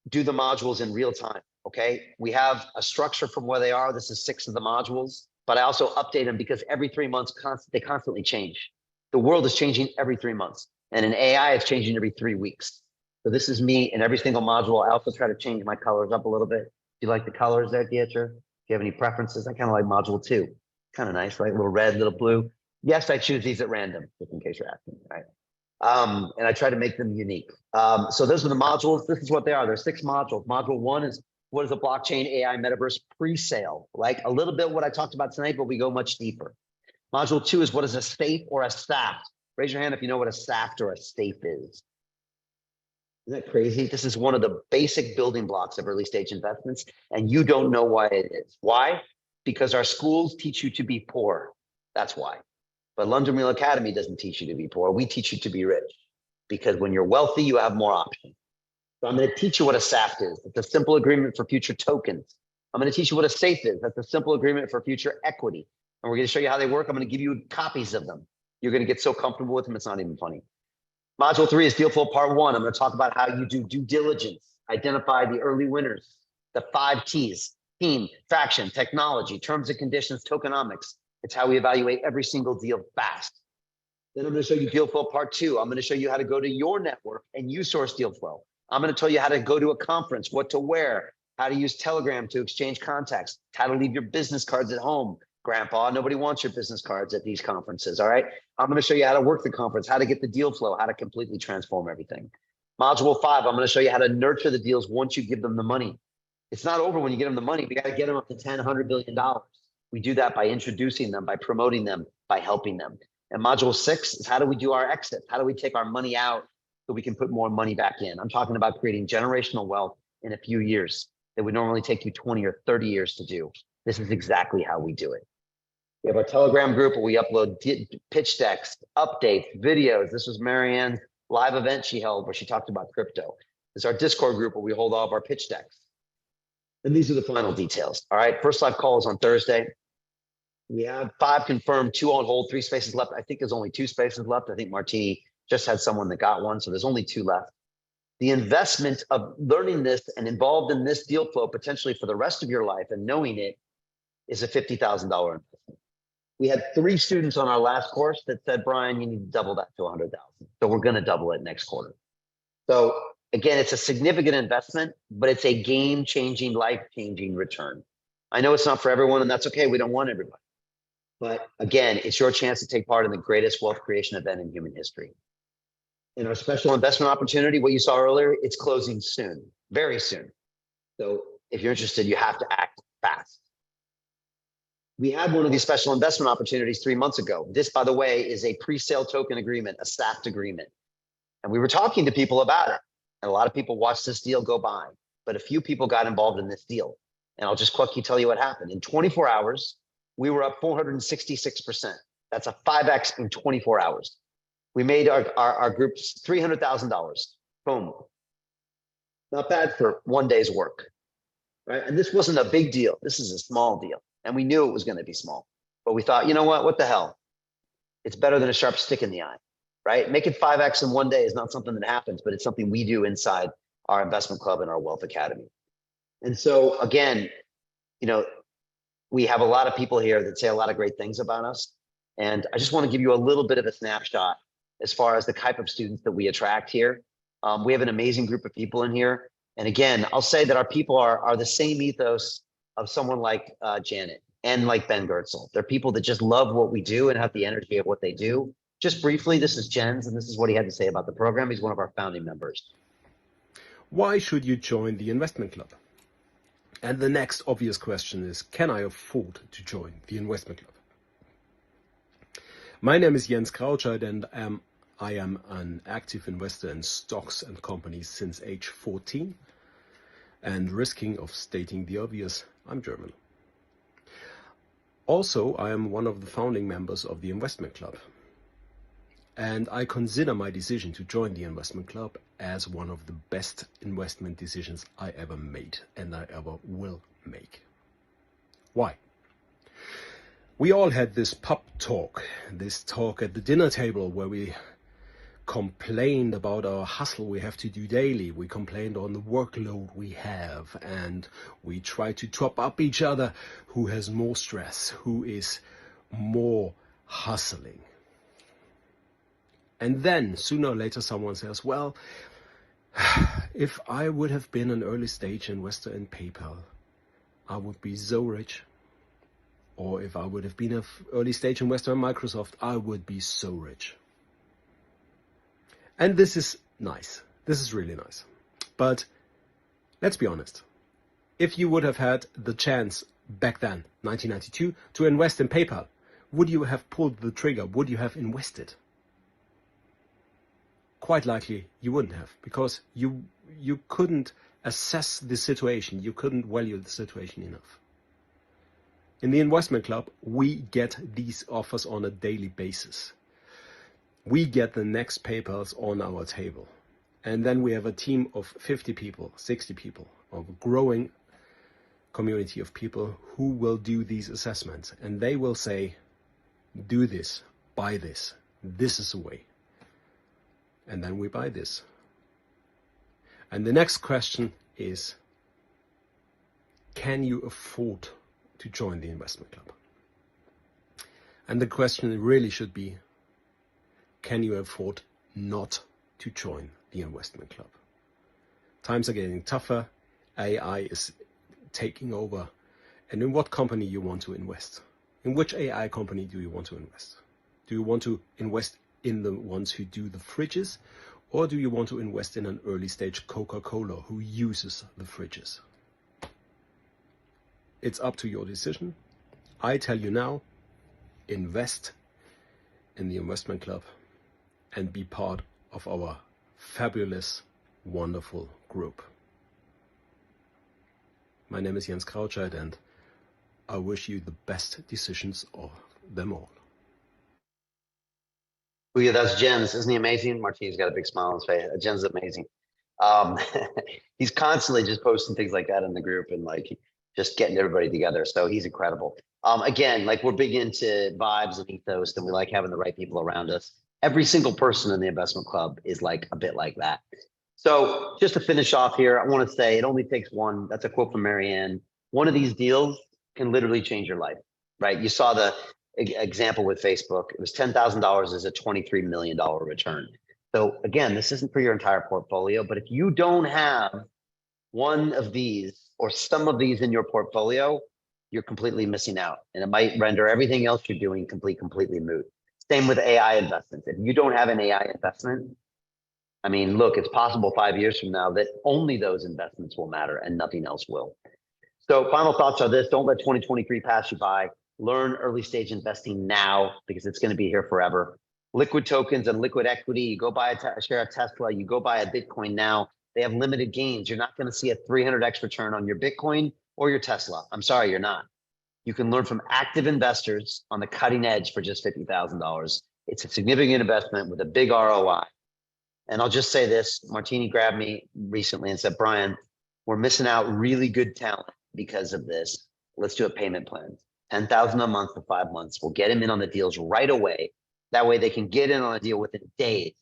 do the modules in real time, okay? We have a structure from where they are. This is 6 of the modules, but I also update them because every 3 months, they constantly change. The world is changing every 3 months, and in AI, it's changing every 3 weeks. So this is me in every single module. I also try to change my colors up a little bit. Do you like the colors there, Dieter? Do you have any preferences? I kind of like module 2. Kind of nice, right? A little red, a little blue. Yes, I choose these at random, just in case you're asking, right? And I try to make them unique. So those are the modules. This is what they are. There's 6 modules. Module 1 is what is a blockchain AI metaverse pre-sale? Like a little bit what I talked about tonight, but we go much deeper. Module 2 is what is a SAFE or a SAFT? Raise your hand if you know what a SAFT or a SAFE is. Isn't that crazy? This is one of the basic building blocks of early stage investments, and you don't know why it is. Why? Because our schools teach you to be poor. That's why. But London Real Academy doesn't teach you to be poor. We teach you to be rich, because when you're wealthy, you have more options. So I'm going to teach you what a SAFT is. It's a simple agreement for future tokens. I'm going to teach you what a SAFE is. That's a simple agreement for future equity. And we're going to show you how they work. I'm going to give you copies of them. You're going to get so comfortable with them, it's not even funny. Module 3 is Deal Flow Part 1. I'm going to talk about how you do due diligence, identify the early winners, the 5 T's, team, traction, technology, terms and conditions, tokenomics. It's how we evaluate every single deal fast. Then I'm going to show you Deal Flow Part 2. I'm going to show you how to go to your network and you source deal flow. I'm going to tell you how to go to a conference, what to wear, how to use Telegram to exchange contacts, how to leave your business cards at home. Grandpa, nobody wants your business cards at these conferences, all right? I'm going to show you how to work the conference, how to get the deal flow, how to completely transform everything. Module 5, I'm going to show you how to nurture the deals once you give them the money. It's not over when you get them the money. We got to get them up to $10, $100 billion. We do that by introducing them, by promoting them, by helping them. And module 6 is how do we do our exit? How do we take our money out so we can put more money back in? I'm talking about creating generational wealth in a few years that would normally take you 20 or 30 years to do. This is exactly how we do it. We have our Telegram group where we upload pitch decks, updates, videos. This was Marianne's live event she held where she talked about crypto. This is our Discord group where we hold all of our pitch decks. And these are the final details. All right, first live call is on Thursday. We have 5 confirmed, 2 on hold, 3 spaces left. I think there's only 2 spaces left. I think Martini just had someone that got one, so there's only 2 left. The investment of learning this and involved in this deal flow potentially for the rest of your life and knowing it is a $50,000 investment. We had 3 students on our last course that said, Brian, you need to double that to 100,000. So we're going to double it next quarter. So again, it's a significant investment, but it's a game-changing, life-changing return. I know it's not for everyone, and that's okay. We don't want everybody. But again, it's your chance to take part in the greatest wealth creation event in human history. in our special investment opportunity, what you saw earlier, it's closing soon, very soon. So if you're interested, you have to act fast. We had one of these special investment opportunities 3 months ago. This, by the way, is a pre-sale token agreement, a SAFT agreement. And we were talking to people about it. And a lot of people watched this deal go by, but a few people got involved in this deal. And I'll just quickly tell you what happened. In 24 hours, we were up 466%. That's a 5X in 24 hours. We made our groups $300,000. Boom. Not bad for one day's work, right? And this wasn't a big deal. This is a small deal. And we knew it was going to be small. But we thought, you know what the hell? It's better than a sharp stick in the eye, right? Make it 5X in one day is not something that happens, but it's something we do inside our investment club and our wealth academy. And so again, you know, we have a lot of people here that say a lot of great things about us. And I just want to give you a little bit of a snapshot as far as the type of students that we attract here. We have an amazing group of people in here. And again, I'll say that our people are the same ethos of someone like Janet and like Ben Gertzel. They're people that just love what we do and have the energy of what they do. Just briefly, this is Jens, and this is what he had to say about the program. He's one of our founding members. Why should you join the investment club? And the next obvious question is, can I afford to join the investment club? My name is Jens Krautscheid, and I am an active investor in stocks and companies since age 14. And risking of stating the obvious, I'm German. Also, I am one of the founding members of the investment club. And I consider my decision to join the investment club as one of the best investment decisions I ever made and I ever will make. Why? We all had this pub talk, this talk at the dinner table where we complained about our hustle we have to do daily. We complained on the workload we have, and we try to top up each other. Who has more stress? Who is more hustling? And then sooner or later someone says, well, if I would have been an early stage investor in PayPal, I would be so rich. Or if I would have been an early stage investor in Microsoft, I would be so rich. And this is nice. This is really nice. But let's be honest. If you would have had the chance back then, 1992, to invest in PayPal, would you have pulled the trigger? Would you have invested? Quite likely you wouldn't have, because you couldn't assess the situation. You couldn't value the situation enough. In the investment club, we get these offers on a daily basis. We get the next PayPals on our table. And then we have a team of 50 people, 60 people, of a growing community of people who will do these assessments. And they will say, do this, buy this, this is the way. And then we buy this. And the next question is, can you afford to join the investment club? And the question really should be, can you afford not to join the investment club? Times are getting tougher. AI is taking over. And in what company you want to invest? In which AI company do you want to invest? Do you want to invest in the ones who do the fridges, or do you want to invest in an early stage Coca-Cola who uses the fridges? It's up to your decision. I tell you now, invest in the investment club and be part of our fabulous, wonderful group. My name is Jens Krautscheid, and I wish you the best decisions of them all. Oh yeah, that's Jens. Isn't he amazing? Martin's got a big smile on his face. Jens is amazing. He's constantly just posting things like that in the group and like just getting everybody together. So he's incredible. Again, like we're big into vibes and ethos, and we like having the right people around us. Every single person in the investment club is like a bit like that. So just to finish off here, I want to say it only takes one. That's a quote from Marianne. One of these deals can literally change your life, right? You saw the example with Facebook. It was $10,000 is a $23 million return. So again, this isn't for your entire portfolio, but if you don't have one of these or some of these in your portfolio, you're completely missing out, and it might render everything else you're doing completely moot. Same with AI investments. If you don't have an AI investment, I mean, look, it's possible 5 years from now that only those investments will matter and nothing else will. So final thoughts are this: don't let 2023 pass you by. Learn early stage investing now because it's going to be here forever. Liquid tokens and liquid equity. You go buy a share of Tesla, you go buy a Bitcoin now. They have limited gains. You're not going to see a 300x return on your Bitcoin or your Tesla. I'm sorry, you're not. You can learn from active investors on the cutting edge for just $50,000. It's a significant investment with a big ROI. And I'll just say this: Martini grabbed me recently and said, Brian, we're missing out really good talent because of this. Let's do a payment plan. $10,000 a month for 5 months. We'll get them in on the deals right away. That way they can get in on a deal within days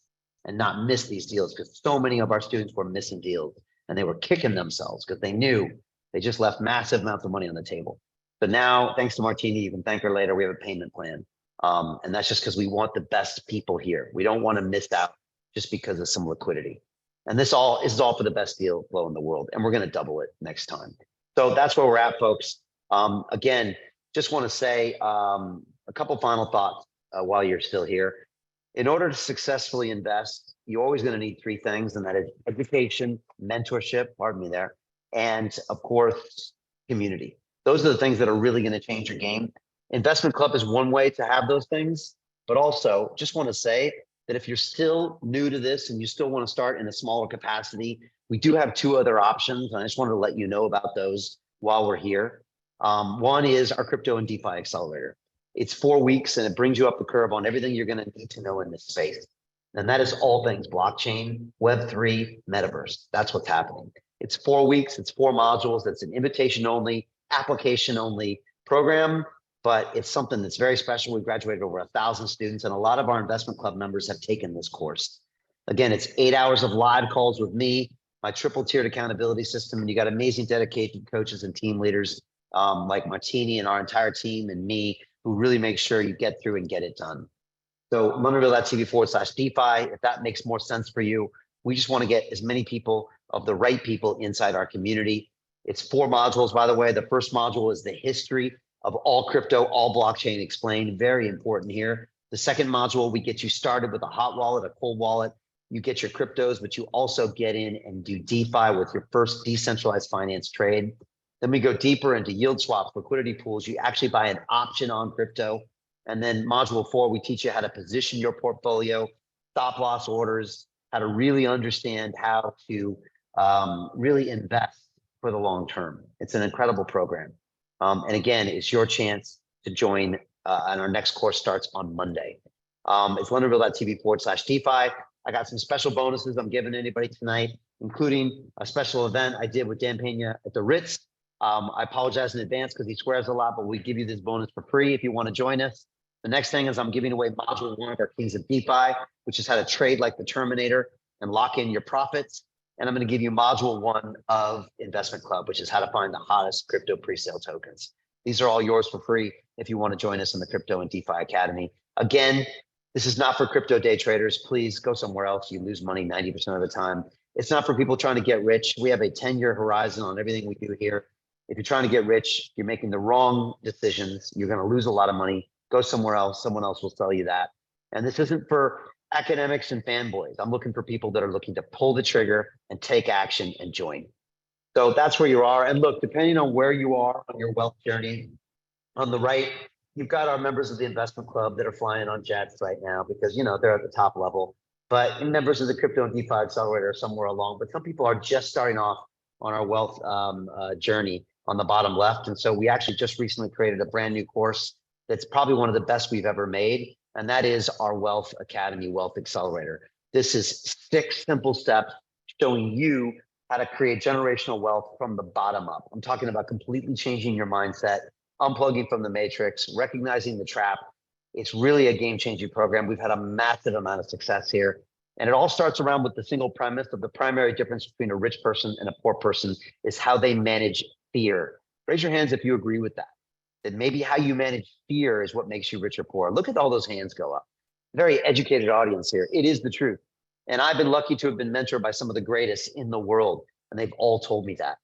and not miss these deals, because so many of our students were missing deals and they were kicking themselves because they knew they just left massive amounts of money on the table. But now, thanks to Martini, you can thank her later, we have a payment plan. And that's just because we want the best people here. We don't want to miss out just because of some liquidity. And this is all for the best deal flow in the world. And we're going to double it next time. So that's where we're at, folks. Again, just want to say a couple final thoughts while you're still here. In order to successfully invest, you're always going to need three things, and that is education, mentorship, pardon me there, and of course, community. Those are the things that are really going to change your game. Investment Club is one way to have those things, but also just want to say that if you're still new to this and you still want to start in a smaller capacity, we do have two other options. And I just wanted to let you know about those while we're here. One is our crypto and DeFi accelerator. It's 4 weeks and it brings you up the curve on everything you're going to need to know in this space. And that is all things blockchain, Web3, Metaverse. That's what's happening. It's 4 weeks, it's 4 modules. That's an invitation only, application only program, but it's something that's very special. We've graduated over 1,000 students, and a lot of our investment club members have taken this course. Again, it's 8 hours of live calls with me, my triple tiered accountability system, and you got amazing dedicated coaches and team leaders like Martini and our entire team and me, who really make sure you get through and get it done. So moneyreal.tv/DeFi, if that makes more sense for you. We just want to get as many people of the right people inside our community. It's 4 modules, by the way. The first module is the history of all crypto, all blockchain explained. Very important here. The second module, we get you started with a hot wallet, a cold wallet. You get your cryptos, but you also get in and do DeFi with your first decentralized finance trade. Then we go deeper into yield swaps, liquidity pools. You actually buy an option on crypto. And then module 4, we teach you how to position your portfolio, stop loss orders, how to really understand how to really invest for the long term. It's an incredible program. And again, it's your chance to join, and our next course starts on Monday. It's LondonVille.tv/DeFi. I got some special bonuses I'm giving anybody tonight, including a special event I did with Dan Pena at the Ritz. I apologize in advance because he swears a lot, but we give you this bonus for free if you want to join us. The next thing is I'm giving away module 1 of our Kings of DeFi, which is how to trade like the Terminator and lock in your profits. And I'm going to give you module 1 of Investment Club, which is how to find the hottest crypto pre-sale tokens. These are all yours for free if you want to join us in the Crypto and DeFi Academy. Again, this is not for crypto day traders. Please go somewhere else. You lose money 90% of the time. It's not for people trying to get rich. We have a 10-year horizon on everything we do here. If you're trying to get rich, you're making the wrong decisions. You're going to lose a lot of money. Go somewhere else. Someone else will tell you that. And this isn't for academics and fanboys. I'm looking for people that are looking to pull the trigger and take action and join. So that's where you are. And look, depending on where you are on your wealth journey, on the right, you've got our members of the investment club that are flying on jets right now because, you know, they're at the top level. But members of the Crypto and DeFi Accelerator are somewhere along. But some people are just starting off on our wealth journey on the bottom left. And so we actually just recently created a brand new course that's probably one of the best we've ever made. And that is our Wealth Academy Wealth Accelerator. This is 6 simple steps showing you how to create generational wealth from the bottom up. I'm talking about completely changing your mindset, unplugging from the matrix, recognizing the trap. It's really a game-changing program. We've had a massive amount of success here. And it all starts around with the single premise of the primary difference between a rich person and a poor person is how they manage fear. Raise your hands if you agree with that. That maybe how you manage fear is what makes you rich or poor. Look at all those hands go up. Very educated audience here. It is the truth. And I've been lucky to have been mentored by some of the greatest in the world. And they've all told me that.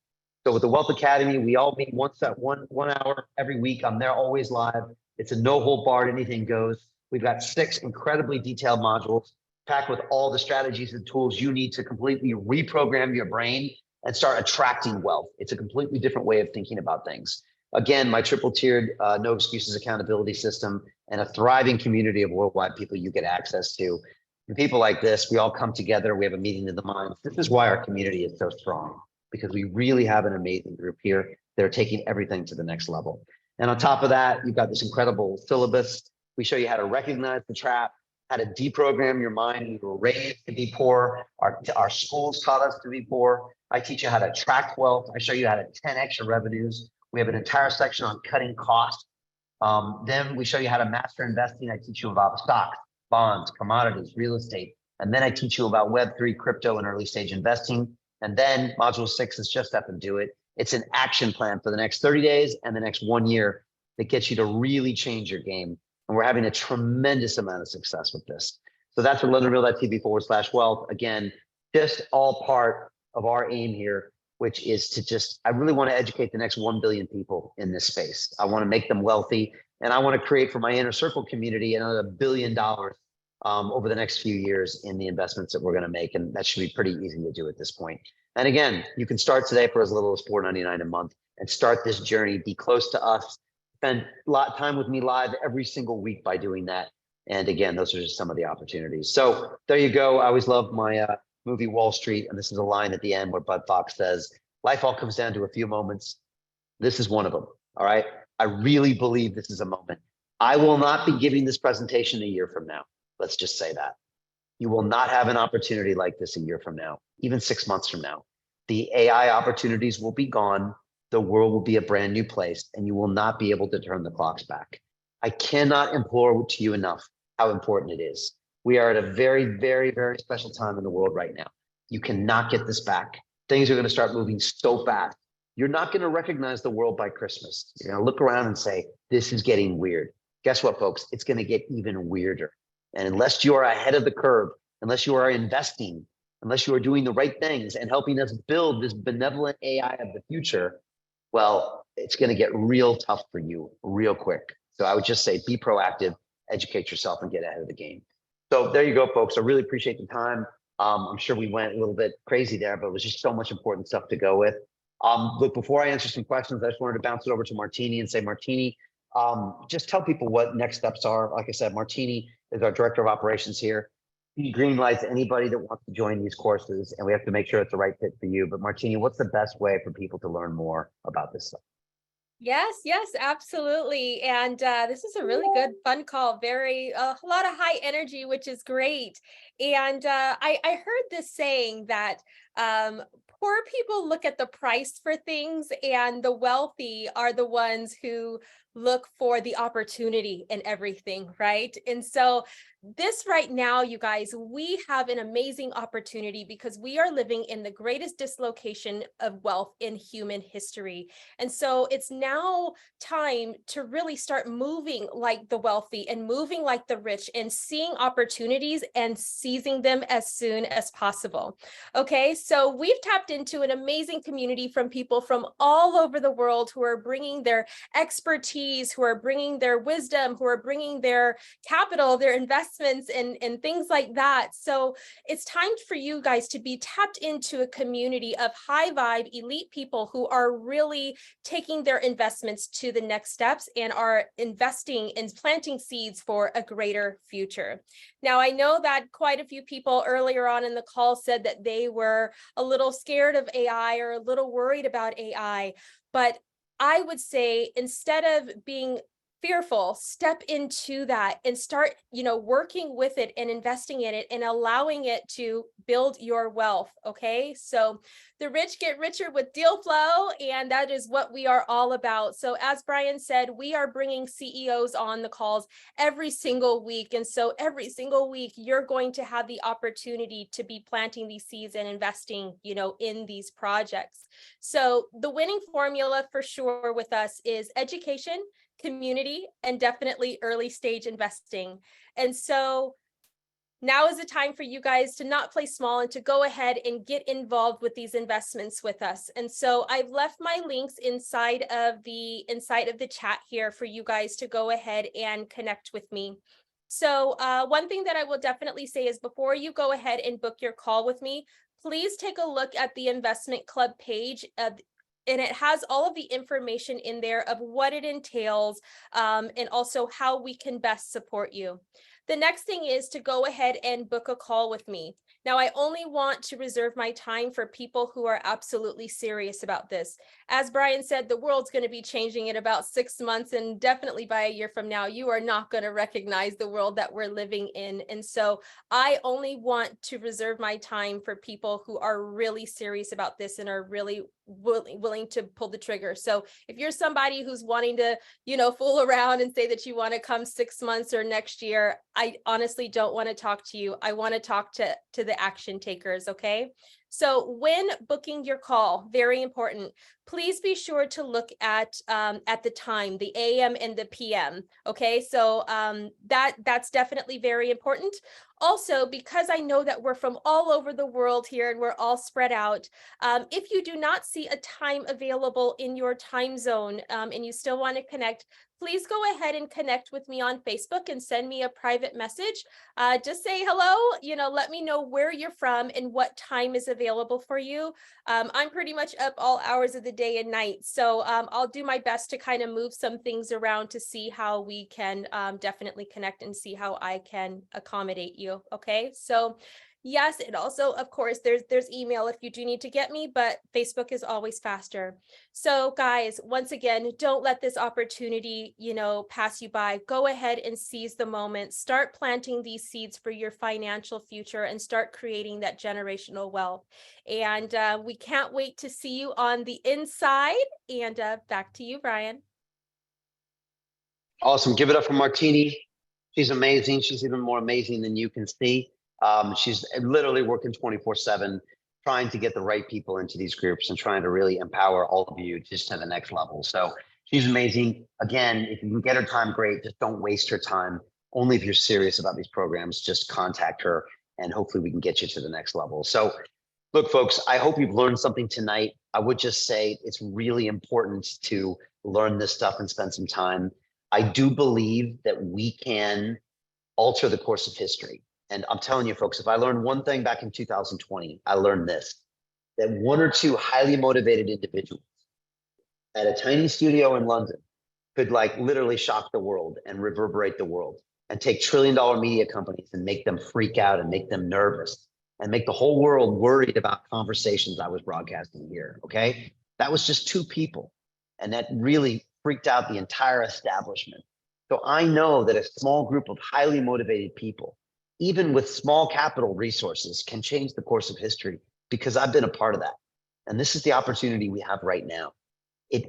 So with the Wealth Academy, we all meet once at one hour every week. I'm there always live. It's a no hold barred, anything goes. We've got 6 incredibly detailed modules. packed with all the strategies and tools you need to completely reprogram your brain and start attracting wealth. It's a completely different way of thinking about things. Again, my triple tiered no excuses accountability system and a thriving community of worldwide people you get access to. And people like this, we all come together. We have a meeting of the minds. This is why our community is so strong, because we really have an amazing group here. They're taking everything to the next level. And on top of that, you've got this incredible syllabus. We show you how to recognize the trap, how to deprogram your mind. We were raised to be poor. Our schools taught us to be poor. I teach you how to attract wealth. I show you how to 10x your revenues. We have an entire section on cutting costs. Then we show you how to master investing. I teach you about stocks, bonds, commodities, real estate. And then I teach you about Web3, crypto, and early stage investing. And then module 6 is just up and do it. It's an action plan for the next 30 days and the next 1 year that gets you to really change your game. And we're having a tremendous amount of success with this. So that's at londonreal.tv/wealth. Again, just all part of our aim here, which is to just, I really want to educate the next 1 billion people in this space. I want to make them wealthy, and I want to create for my inner circle community another $1 billion over the next few years in the investments that we're going to make. And that should be pretty easy to do at this point. And again, you can start today for as little as $4.99 a month and start this journey. Be close to us. Spend a lot of time with me live every single week by doing that. And again, those are just some of the opportunities. So there you go. I always love my movie Wall Street. And this is a line at the end where Bud Fox says, life all comes down to a few moments. This is one of them. All right. I really believe this is a moment. I will not be giving this presentation a year from now. Let's just say that. You will not have an opportunity like this a year from now, even 6 months from now. The AI opportunities will be gone. The world will be a brand new place, and you will not be able to turn the clocks back. I cannot implore to you enough how important it is. We are at a very, very, very special time in the world right now. You cannot get this back. Things are going to start moving so fast. You're not going to recognize the world by Christmas. You're going to look around and say, this is getting weird. Guess what, folks? It's going to get even weirder. And unless you are ahead of the curve, unless you are investing, unless you are doing the right things and helping us build this benevolent AI of the future, well, it's going to get real tough for you real quick. So I would just say, be proactive, educate yourself, and get ahead of the game. So there you go, folks. I really appreciate the time. I'm sure we went a little bit crazy there, but it was just so much important stuff to go with. Look, before I answer some questions, I just wanted to bounce it over to Martini and say, Martini, just tell people what next steps are. Like I said, Martini is our director of operations here. He greenlights anybody that wants to join these courses, and we have to make sure it's the right fit for you. But Martini, what's the best way for people to learn more about this stuff? Yes, absolutely. And this is a really good, fun call. Very, a lot of high energy, which is great. And I heard this saying that poor people look at the price for things, and the wealthy are the ones who look for the opportunity in everything, right? And so this right now, you guys, we have an amazing opportunity because we are living in the greatest dislocation of wealth in human history. And so it's now time to really start moving like the wealthy and moving like the rich and seeing opportunities and seizing them as soon as possible. Okay, so we've tapped into an amazing community from people from all over the world who are bringing their expertise, who are bringing their wisdom, who are bringing their capital, their investments, and things like that. So it's time for you guys to be tapped into a community of high vibe elite people who are really taking their investments to the next steps and are investing and planting seeds for a greater future. Now, I know that quite a few people earlier on in the call said that they were a little scared of AI or a little worried about AI, but I would say instead of being fearful, step into that and start, working with it and investing in it and allowing it to build your wealth. Okay. So the rich get richer with deal flow, and that is what we are all about. So as Brian said, we are bringing CEOs on the calls every single week. And so every single week, you're going to have the opportunity to be planting these seeds and investing, in these projects. So the winning formula for sure with us is education, community, and definitely early stage investing. And so now is the time for you guys to not play small and to go ahead and get involved with these investments with us. And so I've left my links inside of the chat here for you guys to go ahead and connect with me. So one thing that I will definitely say is before you go ahead and book your call with me, please take a look at the investment club page and it has all of the information in there of what it entails and also how we can best support you. The next thing is to go ahead and book a call with me. Now, I only want to reserve my time for people who are absolutely serious about this. As Brian said, the world's going to be changing in about 6 months, and definitely by a year from now, you are not going to recognize the world that we're living in. And so I only want to reserve my time for people who are really serious about this and are really willing to pull the trigger. So if you're somebody who's wanting to, fool around and say that you want to come 6 months or next year, I honestly don't want to talk to you. I want to talk to the action takers. Okay. So when booking your call, very important, please be sure to look at the time, the AM and the PM. Okay, so that's definitely very important. Also, because I know that we're from all over the world here and we're all spread out, if you do not see a time available in your time zone and you still want to connect, please go ahead and connect with me on Facebook and send me a private message. Just say hello, let me know where you're from and what time is available for you. I'm pretty much up all hours of the day and night. So I'll do my best to kind of move some things around to see how we can definitely connect and see how I can accommodate you. Okay, so yes, and also, of course, there's email if you do need to get me, but Facebook is always faster. So guys, once again, don't let this opportunity, pass you by. Go ahead and seize the moment. Start planting these seeds for your financial future and start creating that generational wealth. And we can't wait to see you on the inside. And back to you, Brian. Awesome. Give it up for Martini. She's amazing. She's even more amazing than you can see. She's literally working 24/7, trying to get the right people into these groups and trying to really empower all of you just to the next level. So she's amazing. Again, if you can get her time, great. Just don't waste her time. Only if you're serious about these programs, just contact her and hopefully we can get you to the next level. So look, folks, I hope you've learned something tonight. I would just say it's really important to learn this stuff and spend some time. I do believe that we can alter the course of history. And I'm telling you, folks, if I learned one thing back in 2020, I learned this, that one or two highly motivated individuals at a tiny studio in London could literally shock the world and reverberate the world and take trillion-dollar media companies and make them freak out and make them nervous and make the whole world worried about conversations I was broadcasting here, okay? That was just two people. And that really freaked out the entire establishment. So I know that a small group of highly motivated people, even with small capital resources, can change the course of history because I've been a part of that. And this is the opportunity we have right now.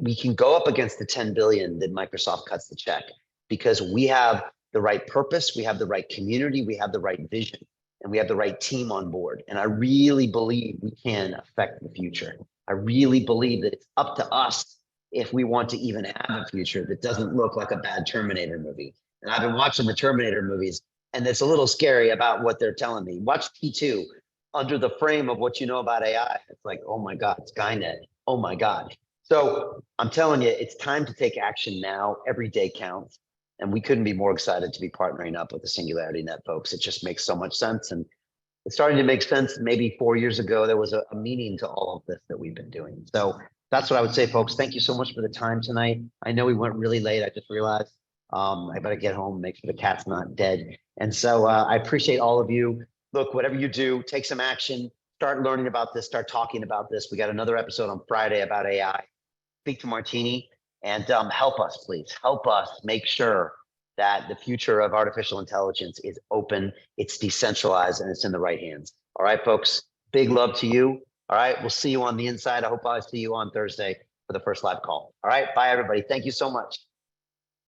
We can go up against the 10 billion that Microsoft cuts the check because we have the right purpose, we have the right community, we have the right vision, and we have the right team on board. And I really believe we can affect the future. I really believe that it's up to us if we want to even have a future that doesn't look like a bad Terminator movie. And I've been watching the Terminator movies, and it's a little scary about what they're telling me. Watch T2 under the frame of what you know about AI. It's like, oh my God, Skynet. Oh my God. So I'm telling you, it's time to take action now. Every day counts. And we couldn't be more excited to be partnering up with the Singularity Net folks. It just makes so much sense. And it's starting to make sense. Maybe 4 years ago, there was a meaning to all of this that we've been doing. So that's what I would say, folks. Thank you so much for the time tonight. I know we went really late. I just realized I better get home, make sure the cat's not dead. And so I appreciate all of you. Look, whatever you do, take some action, start learning about this, start talking about this. We got another episode on Friday about AI. Speak to Martini and help us, please. Help us make sure that the future of artificial intelligence is open, it's decentralized, and it's in the right hands. All right, folks, big love to you. All right, we'll see you on the inside. I hope I see you on Thursday for the first live call. All right, bye, everybody. Thank you so much.